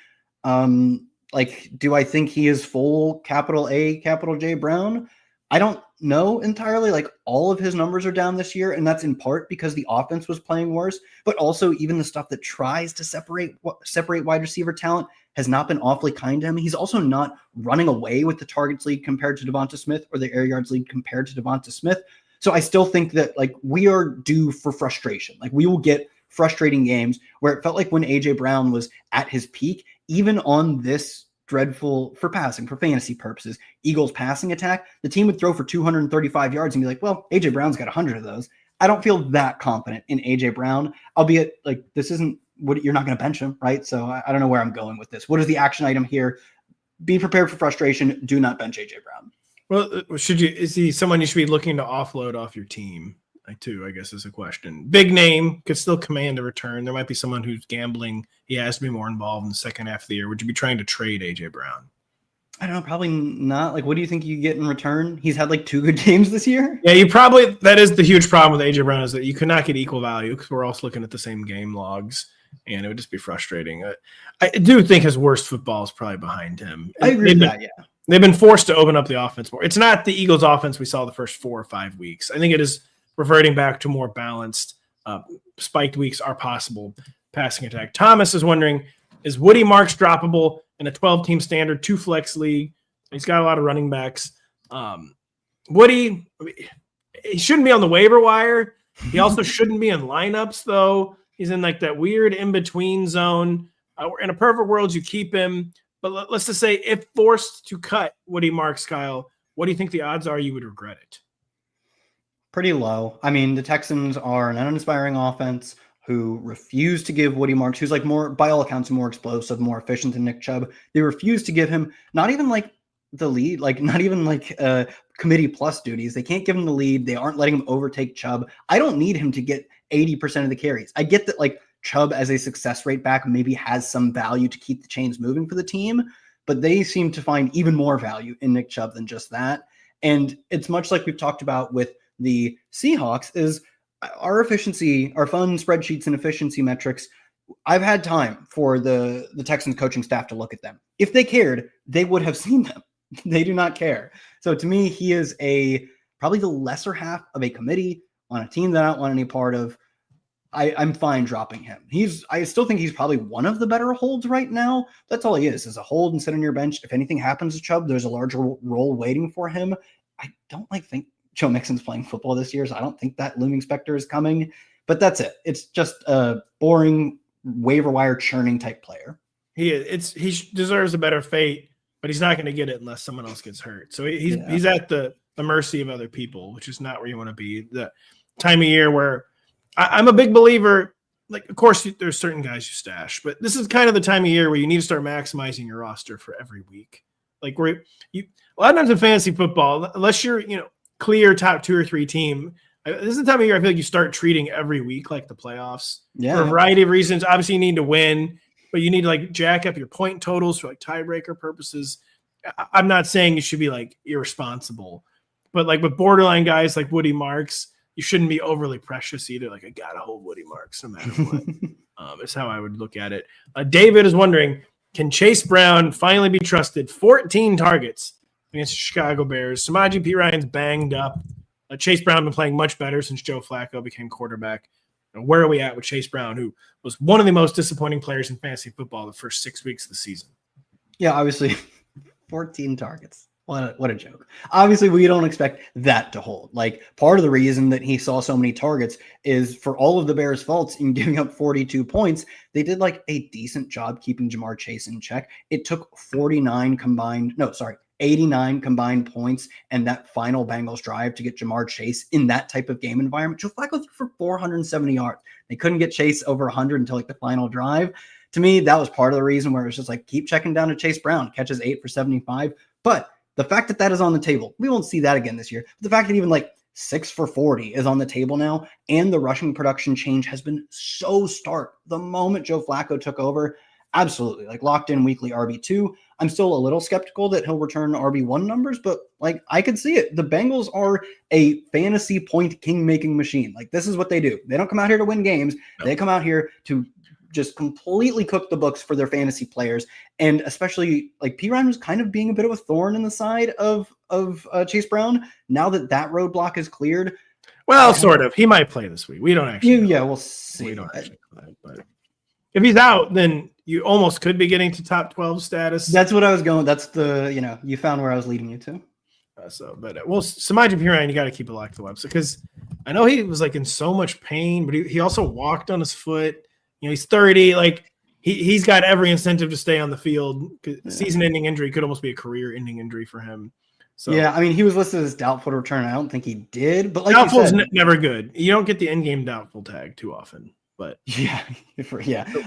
Do I think he is full capital A, capital J Brown? I don't know entirely. Like all of his numbers are down this year, and that's in part because the offense was playing worse, but also even the stuff that tries to separate wide receiver talent has not been awfully kind to him. He's also not running away with the targets lead compared to Devonta Smith or the air yards lead compared to Devonta Smith. So I still think that like we are due for frustration. Like we will get frustrating games where it felt like when A.J. Brown was at his peak, even on this dreadful for fantasy purposes, Eagles passing attack, the team would throw for 235 yards and be like, well, A.J. Brown's got 100 of those. I don't feel that confident in A.J. Brown, albeit like this isn't what you're not going to bench him, right? So I don't know where I'm going with this. What is the action item here? Be prepared for frustration. Do not bench A.J. Brown. Well, is he someone you should be looking to offload off your team? Too, I guess, is a question. Big name, could still command a return. There might be someone who's gambling. He has to be more involved in the second half of the year. Would you be trying to trade A.J. Brown? I don't know, probably not. Like, what do you think you get in return? He's had like 2 good games this year. Yeah, that is the huge problem with A.J. Brown is that you could not get equal value because we're also looking at the same game logs, and it would just be frustrating. I do think his worst football is probably behind him. I agree with that, yeah. They've been forced to open up the offense more. It's not the Eagles' offense we saw the first 4 or 5 weeks. I think it is reverting back to more balanced, spiked weeks are possible passing attack. Thomas is wondering, is Woody Marks droppable in a 12-team standard 2-flex league? He's got a lot of running backs. Woody, he shouldn't be on the waiver wire. He also shouldn't be in lineups, though. He's in like that weird in-between zone. In a perfect world, you keep him. But let's just say if forced to cut Woody Marks, Kyle, what do you think the odds are you would regret it? Pretty low. I mean, the Texans are an uninspiring offense who refuse to give Woody Marks, who's like more, by all accounts, more explosive, more efficient than Nick Chubb. They refuse to give him not even like the lead, like not even like committee plus duties. They can't give him the lead. They aren't letting him overtake Chubb. I don't need him to get 80% of the carries. I get that like Chubb as a success rate back maybe has some value to keep the chains moving for the team, but they seem to find even more value in Nick Chubb than just that. And it's much like we've talked about with the Seahawks is our efficiency, our fun spreadsheets and efficiency metrics. I've had time for the Texans coaching staff to look at them. If they cared, they would have seen them. They do not care. So to me, he is probably the lesser half of a committee on a team that I don't want any part of. I'm fine dropping him. I still think he's probably one of the better holds right now. That's all he is a hold and sit on your bench. If anything happens to Chubb, there's a larger role waiting for him. I don't think Joe Mixon's playing football this year, so I don't think that looming specter is coming. But that's it. It's just a boring waiver wire churning type player. He deserves a better fate, but he's not going to get it unless someone else gets hurt. So he's at the mercy of other people, which is not where you want to be. The time of year where I'm a big believer. Like, of course, there's certain guys you stash, but this is kind of the time of year where you need to start maximizing your roster for every week. Like a lot of times in fantasy football, unless you're clear top 2 or 3 team, this is the time of year I feel like you start treating every week like the playoffs. Yeah. For a variety of reasons. Obviously, you need to win, but you need to like jack up your point totals for like tiebreaker purposes. I'm not saying you should be like irresponsible, but like with borderline guys like Woody Marks, you shouldn't be overly precious either. Like, I gotta hold Woody Marks no matter what. Is how I would look at it. David is wondering, can Chase Brown finally be trusted? 14 targets against the Chicago Bears. Samaje Perine's banged up. Chase Brown been playing much better since Joe Flacco became quarterback. Where are we at with Chase Brown, who was one of the most disappointing players in fantasy football the first 6 weeks of the season? Yeah, obviously, 14 targets. What a joke. Obviously, we don't expect that to hold. Like, part of the reason that he saw so many targets is for all of the Bears' faults in giving up 42 points, they did like a decent job keeping Jamar Chase in check. It took 89 combined points and that final Bengals drive to get Jamar Chase in that type of game environment. Joe Flacco threw for 470 yards. They couldn't get Chase over 100 until like the final drive. To me, that was part of the reason where it was just like, keep checking down to Chase Brown, catches 8 for 75. But the fact that that is on the table, we won't see that again this year. But the fact that even like 6 for 40 is on the table now, and the rushing production change has been so stark the moment Joe Flacco took over. Absolutely, like locked in weekly RB2. I'm still a little skeptical that he'll return RB1 numbers, but like I could see it. The Bengals are a fantasy point king-making machine. Like, this is what they do. They don't come out here to win games. No. They come out here to just completely cook the books for their fantasy players. And especially like Pirine was kind of being a bit of a thorn in the side of Chase Brown. Now that roadblock is cleared. Well, sort of. He might play this week. We don't actually know. Yeah, we'll see. We don't actually know, but if he's out, then you almost could be getting to top 12 status. That's what I was going. That's you found where I was leading you to. Samaje Perine, you got to keep it locked to the website, because I know he was like in so much pain, but he also walked on his foot. He's 30. Like he's got every incentive to stay on the field. Season-ending injury could almost be a career-ending injury for him. So yeah, I mean, he was listed as doubtful to return. I don't think he did, but like doubtful's never good. You don't get the in-game doubtful tag too often. But yeah,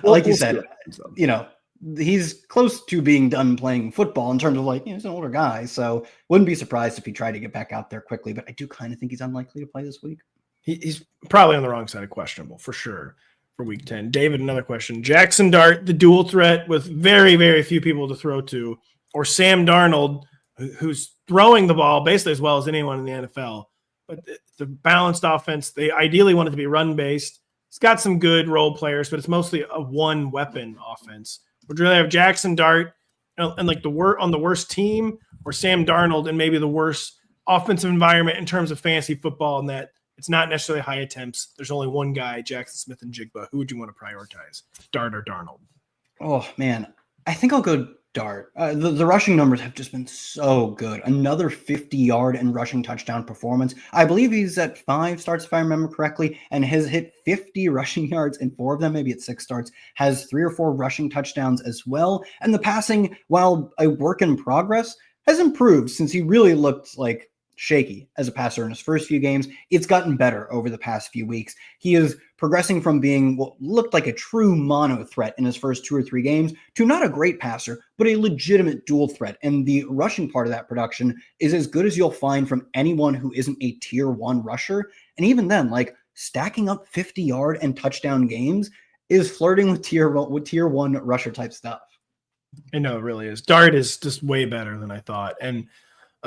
like you said, he's close to being done playing football in terms of like, he's an older guy, so wouldn't be surprised if he tried to get back out there quickly. But I do kind of think he's unlikely to play this week. He's probably on the wrong side of questionable for sure for week 10. David, another question: Jackson Dart, the dual threat with very, very few people to throw to, or Sam Darnold, who's throwing the ball basically as well as anyone in the NFL, but the balanced offense. They ideally want it to be run based. It's got some good role players, but it's mostly a one weapon offense. Would you rather have Jackson Dart and like on the worst team, or Sam Darnold and maybe the worst offensive environment in terms of fantasy football, and that it's not necessarily high attempts? There's only one guy, Jackson Smith and Jigba. Who would you want to prioritize, Dart or Darnold? Oh man, I think I'll go Dart. The rushing numbers have just been so good. Another 50-yard and rushing touchdown performance. I believe he's at 5 starts, if I remember correctly, and has hit 50 rushing yards in 4 of them, maybe at 6 starts, has 3 or 4 rushing touchdowns as well. And the passing, while a work in progress, has improved since he really looked like shaky as a passer in his first few games. It's gotten better over the past few weeks. He is progressing from being what looked like a true mono threat in his first 2 or 3 games to not a great passer, but a legitimate dual threat. And the rushing part of that production is as good as you'll find from anyone who isn't a tier 1 rusher. And even then, like stacking up 50-yard and touchdown games is flirting with tier 1 rusher type stuff. I know it really is. Dart is just way better than I thought. And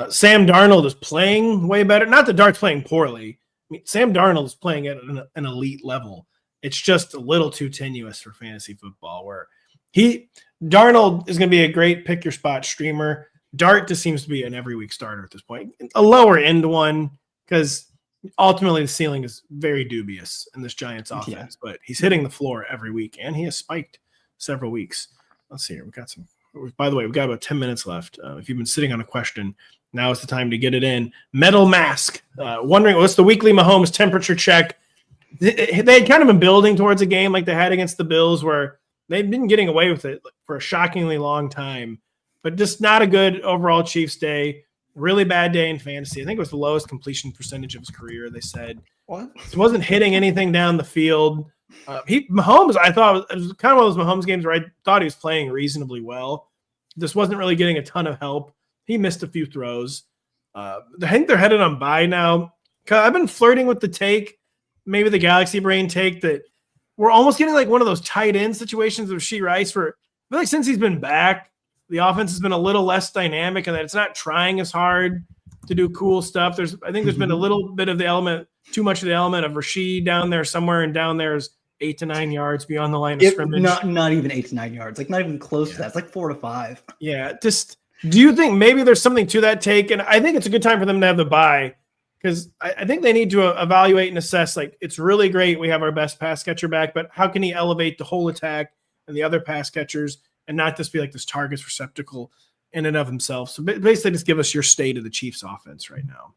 Sam Darnold is playing way better. Not that Dart's playing poorly. I mean, Sam Darnold is playing at an elite level. It's just a little too tenuous for fantasy football where Darnold is going to be a great pick your spot streamer. Dart just seems to be an every week starter at this point. A lower end one because ultimately the ceiling is very dubious in this Giants offense, but he's hitting the floor every week and he has spiked several weeks. Let's see here. By the way, we've got about 10 minutes left. If you've been sitting on a question, now is the time to get it in. Metal Mask, wondering what's the weekly Mahomes temperature check. They had kind of been building towards a game like they had against the Bills where they've been getting away with it for a shockingly long time, but just not a good overall Chiefs day. Really bad day in fantasy. I think it was the lowest completion percentage of his career, they said. What? He wasn't hitting anything down the field. Mahomes, I thought it was kind of one of those Mahomes games where I thought he was playing reasonably well. Just wasn't really getting a ton of help. He missed a few throws. I think they're headed on bye now. I've been flirting with the take, maybe the Galaxy Brain take, that we're almost getting like one of those tight end situations with Rashee Rice where I feel like since he's been back, the offense has been a little less dynamic and that it's not trying as hard to do cool stuff. I think there's been a little bit of too much of the element of Rashee down there somewhere, and down there's 8 to 9 yards beyond the line of scrimmage. Not even 8 to 9 yards, like not even close to that. It's like 4 to 5. Yeah, just do you think maybe there's something to that take? And I think it's a good time for them to have the bye because I think they need to evaluate and assess, like, it's really great we have our best pass catcher back, but how can he elevate the whole attack and the other pass catchers and not just be like this targets receptacle in and of himself? So basically just give us your state of the Chiefs offense right now.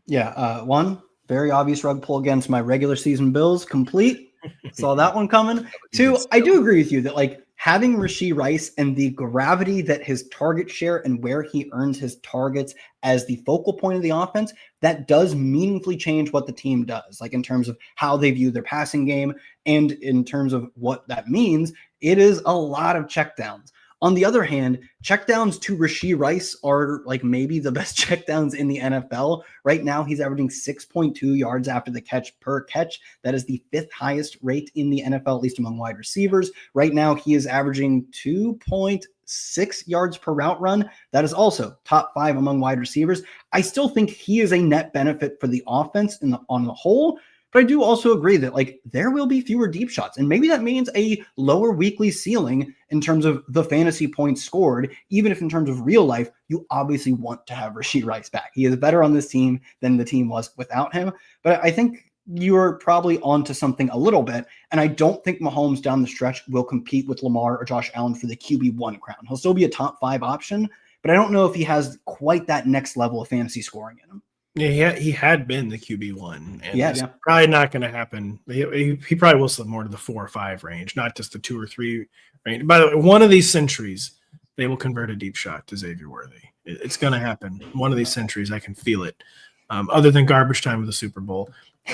Yeah, one, very obvious rug pull against my regular season Bills, complete. Saw that one coming. 2, I do agree with you that like having Rashee Rice and the gravity that his target share and where he earns his targets as the focal point of the offense, that does meaningfully change what the team does, like in terms of how they view their passing game and in terms of what that means. It is a lot of checkdowns. On the other hand, checkdowns to Rashee Rice are like maybe the best checkdowns in the NFL. Right now, he's averaging 6.2 yards after the catch per catch. That is the 5th highest rate in the NFL, at least among wide receivers. Right now, he is averaging 2.6 yards per route run. That is also top 5 among wide receivers. I still think he is a net benefit for the offense on the whole. But I do also agree that like there will be fewer deep shots, and maybe that means a lower weekly ceiling in terms of the fantasy points scored, even if in terms of real life, you obviously want to have Rashee Rice back. He is better on this team than the team was without him. But I think you're probably onto something a little bit, and I don't think Mahomes down the stretch will compete with Lamar or Josh Allen for the QB1 crown. He'll still be a top 5 option, but I don't know if he has quite that next level of fantasy scoring in him. Yeah, he had been the QB1, and it's probably not going to happen. He probably will slip more to the 4 or 5 range, not just the 2 or 3 range. By the way, one of these centuries, they will convert a deep shot to Xavier Worthy. It's going to happen. One of these centuries, I can feel it. Other than garbage time of the Super Bowl,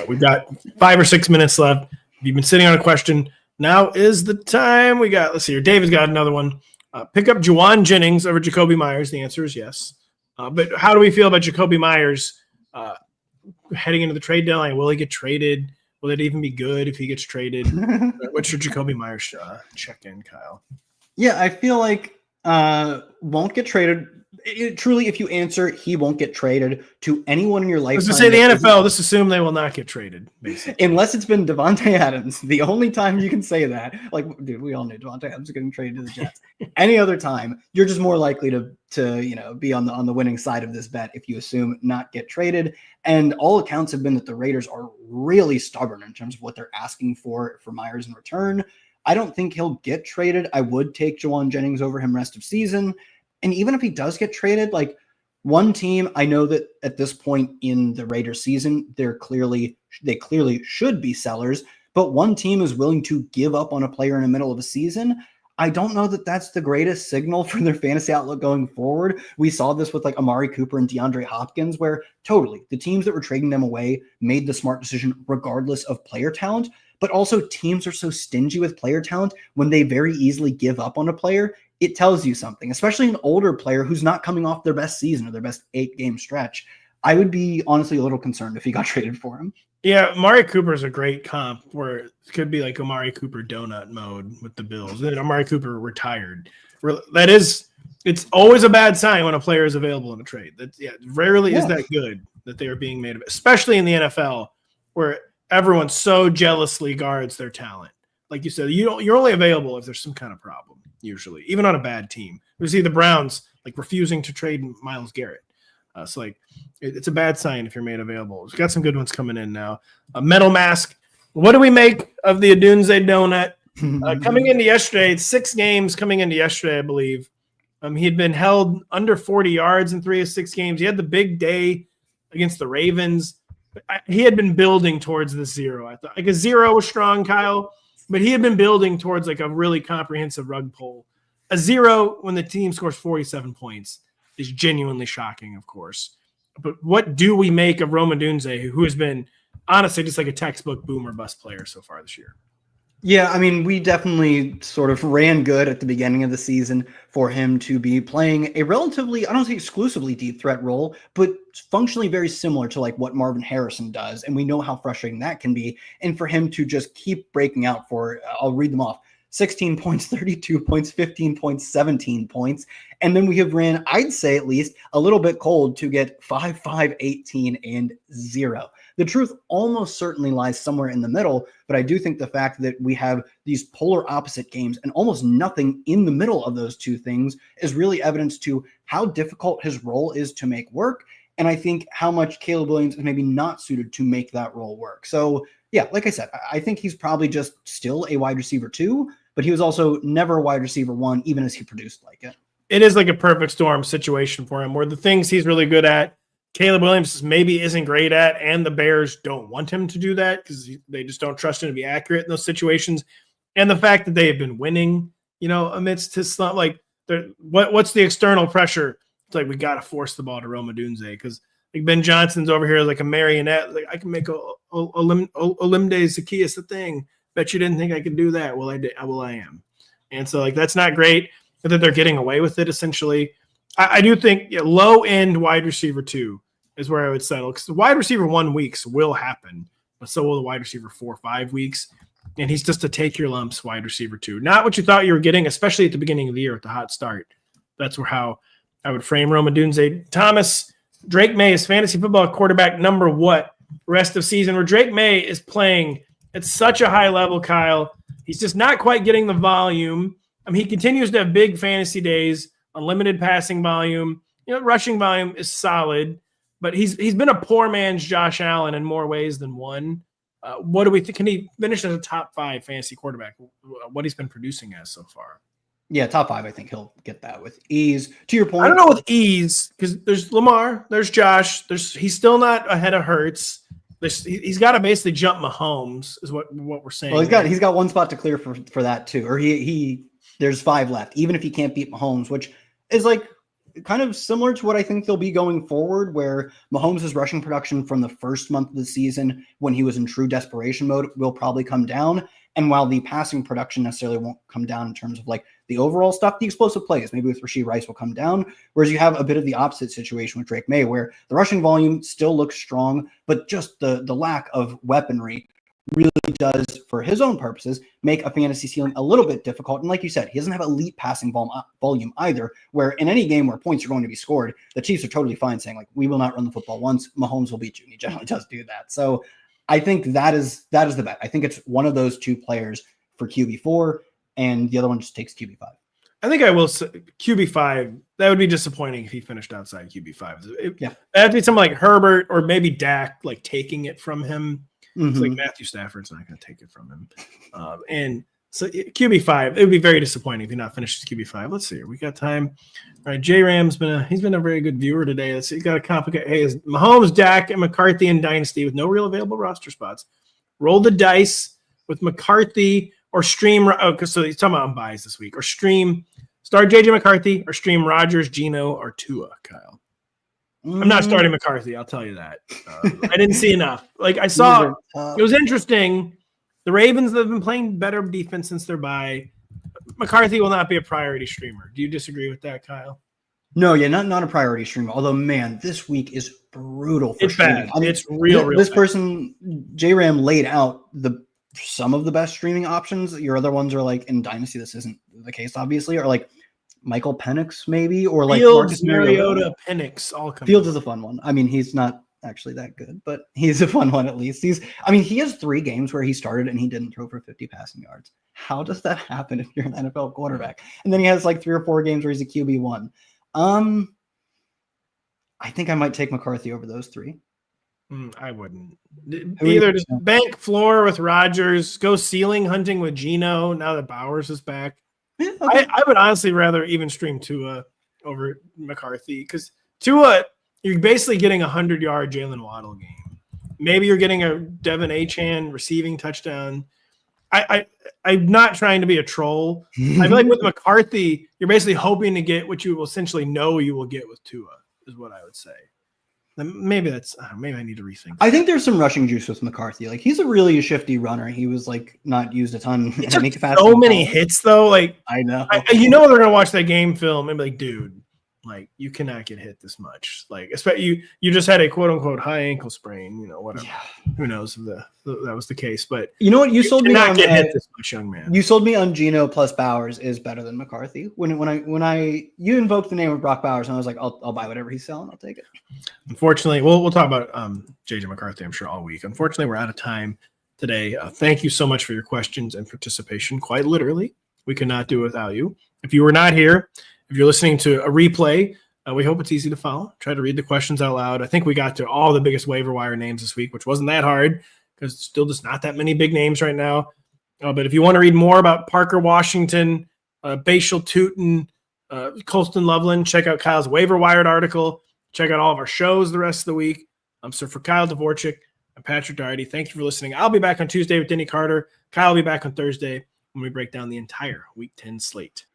we've got 5 or 6 minutes left. If you've been sitting on a question, now is the time. Let's see here. David's got another one. Pick up Juwan Jennings over Jacoby Myers. The answer is yes. But how do we feel about Jacoby Myers heading into the trade deadline? Will he get traded? Will it even be good if he gets traded? What's your Jacoby Myers check-in, Kyle? Yeah, I feel like won't get traded. Truly, if you answer, he won't get traded to anyone in your life. I was going to say the NFL, just assume they will not get traded, basically. Unless it's been Devontae Adams. The only time you can say that, like, dude, we all knew Devontae Adams was getting traded to the Jets. Any other time, you're just more likely to be on the winning side of this bet if you assume not get traded. And all accounts have been that the Raiders are really stubborn in terms of what they're asking for Myers in return. I don't think he'll get traded. I would take Jawan Jennings over him rest of season. And even if he does get traded, like one team, I know that at this point in the Raiders season, they clearly should be sellers, but one team is willing to give up on a player in the middle of a season. I don't know that that's the greatest signal for their fantasy outlook going forward. We saw this with like Amari Cooper and DeAndre Hopkins, where totally the teams that were trading them away made the smart decision regardless of player talent. But also teams are so stingy with player talent when they very easily give up on a player. It tells you something, especially an older player who's not coming off their best season or their best 8-game stretch. I would be honestly a little concerned if he got traded for him. Yeah, Amari Cooper is a great comp where it could be like Amari Cooper donut mode with the Bills. Then Amari Cooper retired. It's always a bad sign when a player is available in a trade. Rarely is that good that they are being made of, especially in the NFL where everyone so jealously guards their talent. Like you said, you're only available if there's some kind of problem, usually, even on a bad team. We see the Browns like refusing to trade Myles Garrett. So like it's a bad sign if you're made available. We've got some good ones coming in now. A Metal Mask. What do we make of the Adunze donut? Coming into yesterday, it's 6 games coming into yesterday, I believe. He had been held under 40 yards in 3 of 6 games. He had the big day against the Ravens. He had been building towards the 0. I thought like a 0 was strong, Kyle, but he had been building towards like a really comprehensive rug pull. A 0 when the team scores 47 points is genuinely shocking, of course. But what do we make of Rome Odunze, who has been honestly just like a textbook boom or bust player so far this year? Yeah, I mean, we definitely sort of ran good at the beginning of the season for him to be playing a relatively, I don't say exclusively deep threat role, but functionally very similar to like what Marvin Harrison does. And we know how frustrating that can be. And for him to just keep breaking out for, I'll read them off, 16 points, 32 points, 15 points, 17 points. And then we have ran, I'd say at least, a little bit cold to get 5, 5, 18, and 0. The truth almost certainly lies somewhere in the middle, but I do think the fact that we have these polar opposite games and almost nothing in the middle of those two things is really evidence to how difficult his role is to make work. And I think how much Caleb Williams is maybe not suited to make that role work. So yeah, like I said, I think he's probably just still a wide receiver 2, but he was also never a wide receiver 1, even as he produced like it. It is like a perfect storm situation for him where the things he's really good at, Caleb Williams maybe isn't great at, and the Bears don't want him to do that because they just don't trust him to be accurate in those situations. And the fact that they have been winning, amidst his slump, like what's the external pressure? It's like we got to force the ball to Rome Odunze because like Ben Johnson's over here like a marionette. Like I can make Olimde Zacchaeus a thing. Bet you didn't think I could do that. Well, I did. Well, I am. And so like that's not great that they're getting away with it. Essentially, I do think low end wide receiver 2 is where I would settle because the wide receiver 1 weeks will happen, but so will the wide receiver 4 or 5 weeks. And he's just a take your lumps wide receiver 2, not what you thought you were getting, especially at the beginning of the year with the hot start. That's how I would frame Rome Odunze. Thomas, Drake May is fantasy football quarterback number what rest of season, where Drake May is playing at such a high level, Kyle. He's just not quite getting the volume. I mean, he continues to have big fantasy days, unlimited passing volume. Rushing volume is solid, but he's been a poor man's Josh Allen in more ways than one. What do we think? Can he finish as a top 5 fantasy quarterback? What he's been producing as so far? Yeah, top 5. I think he'll get that with ease. To your point, I don't know with ease because there's Lamar, there's Josh, he's still not ahead of Hurts. He's got to basically jump Mahomes, is what we're saying. Well, he's got one spot to clear for that too, or there's 5 left, even if he can't beat Mahomes, which is like kind of similar to what I think they'll be going forward, where Mahomes' rushing production from the first month of the season when he was in true desperation mode will probably come down. And while the passing production necessarily won't come down in terms of like the overall stuff, the explosive plays, maybe with Rashee Rice will come down. Whereas you have a bit of the opposite situation with Drake May, where the rushing volume still looks strong, but just the lack of weaponry really does, for his own purposes, make a fantasy ceiling a little bit difficult. And like you said, he doesn't have elite passing volume either, where in any game where points are going to be scored, the Chiefs are totally fine saying, like, we will not run the football once. Mahomes will beat you. And he generally does do that. So I think that is the bet. I think it's one of those 2 players for QB4, and the other one just takes QB5. I think I will say QB5. That would be disappointing if he finished outside QB5. Yeah. That'd be something like Herbert or maybe Dak, like taking it from him. Mm-hmm. It's like Matthew Stafford's not going to take it from him. And So QB5, it would be very disappointing if he not finishes QB5. Let's see here. We got time. All right, J Ram's he's been a very good viewer today. Let's see. Got to complicate. Hey, is Mahomes, Dak, and McCarthy in Dynasty with no real available roster spots. Roll the dice with McCarthy or stream. So he's talking about buys this week or stream. Start JJ McCarthy or stream Rodgers, Geno, or Tua. Kyle. I'm not starting McCarthy. I'll tell you that. I didn't see enough. Like I saw, it was interesting. The Ravens have been playing better defense since their bye. McCarthy will not be a priority streamer. Do you disagree with that, Kyle? No, yeah, not a priority streamer. Although, man, this week is brutal for it's streaming. Bad. I mean, it's real this bad. Person, J-Ram, laid out some of the best streaming options. Your other ones are like in Dynasty. This isn't the case, obviously, or like Michael Penix, maybe, or like Fields, Marcus Mariota, Penix, all come. Fields is a fun one. I mean, he's not actually that good, but he's a fun one at least. He has 3 games where he started and he didn't throw for 50 passing yards. How does that happen if you're an NFL quarterback? And then he has like 3 or 4 games where he's a QB1. I think I might take McCarthy over those 3. I wouldn't. Either just bank floor with Rodgers, go ceiling hunting with Geno now that Bowers is back. Yeah, okay. I would honestly rather even stream Tua over McCarthy because Tua, you're basically getting a 100-yard Jalen Waddle game. Maybe you're getting a Devin Achane receiving touchdown. I'm not trying to be a troll. I feel like with McCarthy, you're basically hoping to get what you will essentially know you will get with Tua, is what I would say. Maybe maybe I need to rethink. I think there's some rushing juice with McCarthy. Like he's a really shifty runner. He was like not used a ton. So many hits though. Like I know. They're gonna watch that game film and be like, dude, like you cannot get hit this much. Like, especially you just had a quote unquote high ankle sprain. You know, whatever. Yeah. Who knows if that was the case? But you know what? You sold me on get hit this much, young man. You sold me on Geno plus Bowers is better than McCarthy. When you invoked the name of Brock Bowers, and I was like, I'll buy whatever he's selling. I'll take it. Unfortunately, we'll talk about JJ McCarthy, I'm sure, all week. Unfortunately, we're out of time today. Thank you so much for your questions and participation. Quite literally, we could not do it without you. If you were not here, if you're listening to a replay, we hope it's easy to follow. Try to read the questions out loud. I think we got to all the biggest waiver wire names this week, which wasn't that hard because still just not that many big names right now. But if you want to read more about Parker Washington, Bashal Tootin, Colston Loveland, check out Kyle's waiver wired article. Check out all of our shows the rest of the week. So for Kyle Dvorchak and Patrick Daugherty, thank you for listening. I'll be back on Tuesday with Denny Carter. Kyle will be back on Thursday when we break down the entire Week 10 slate.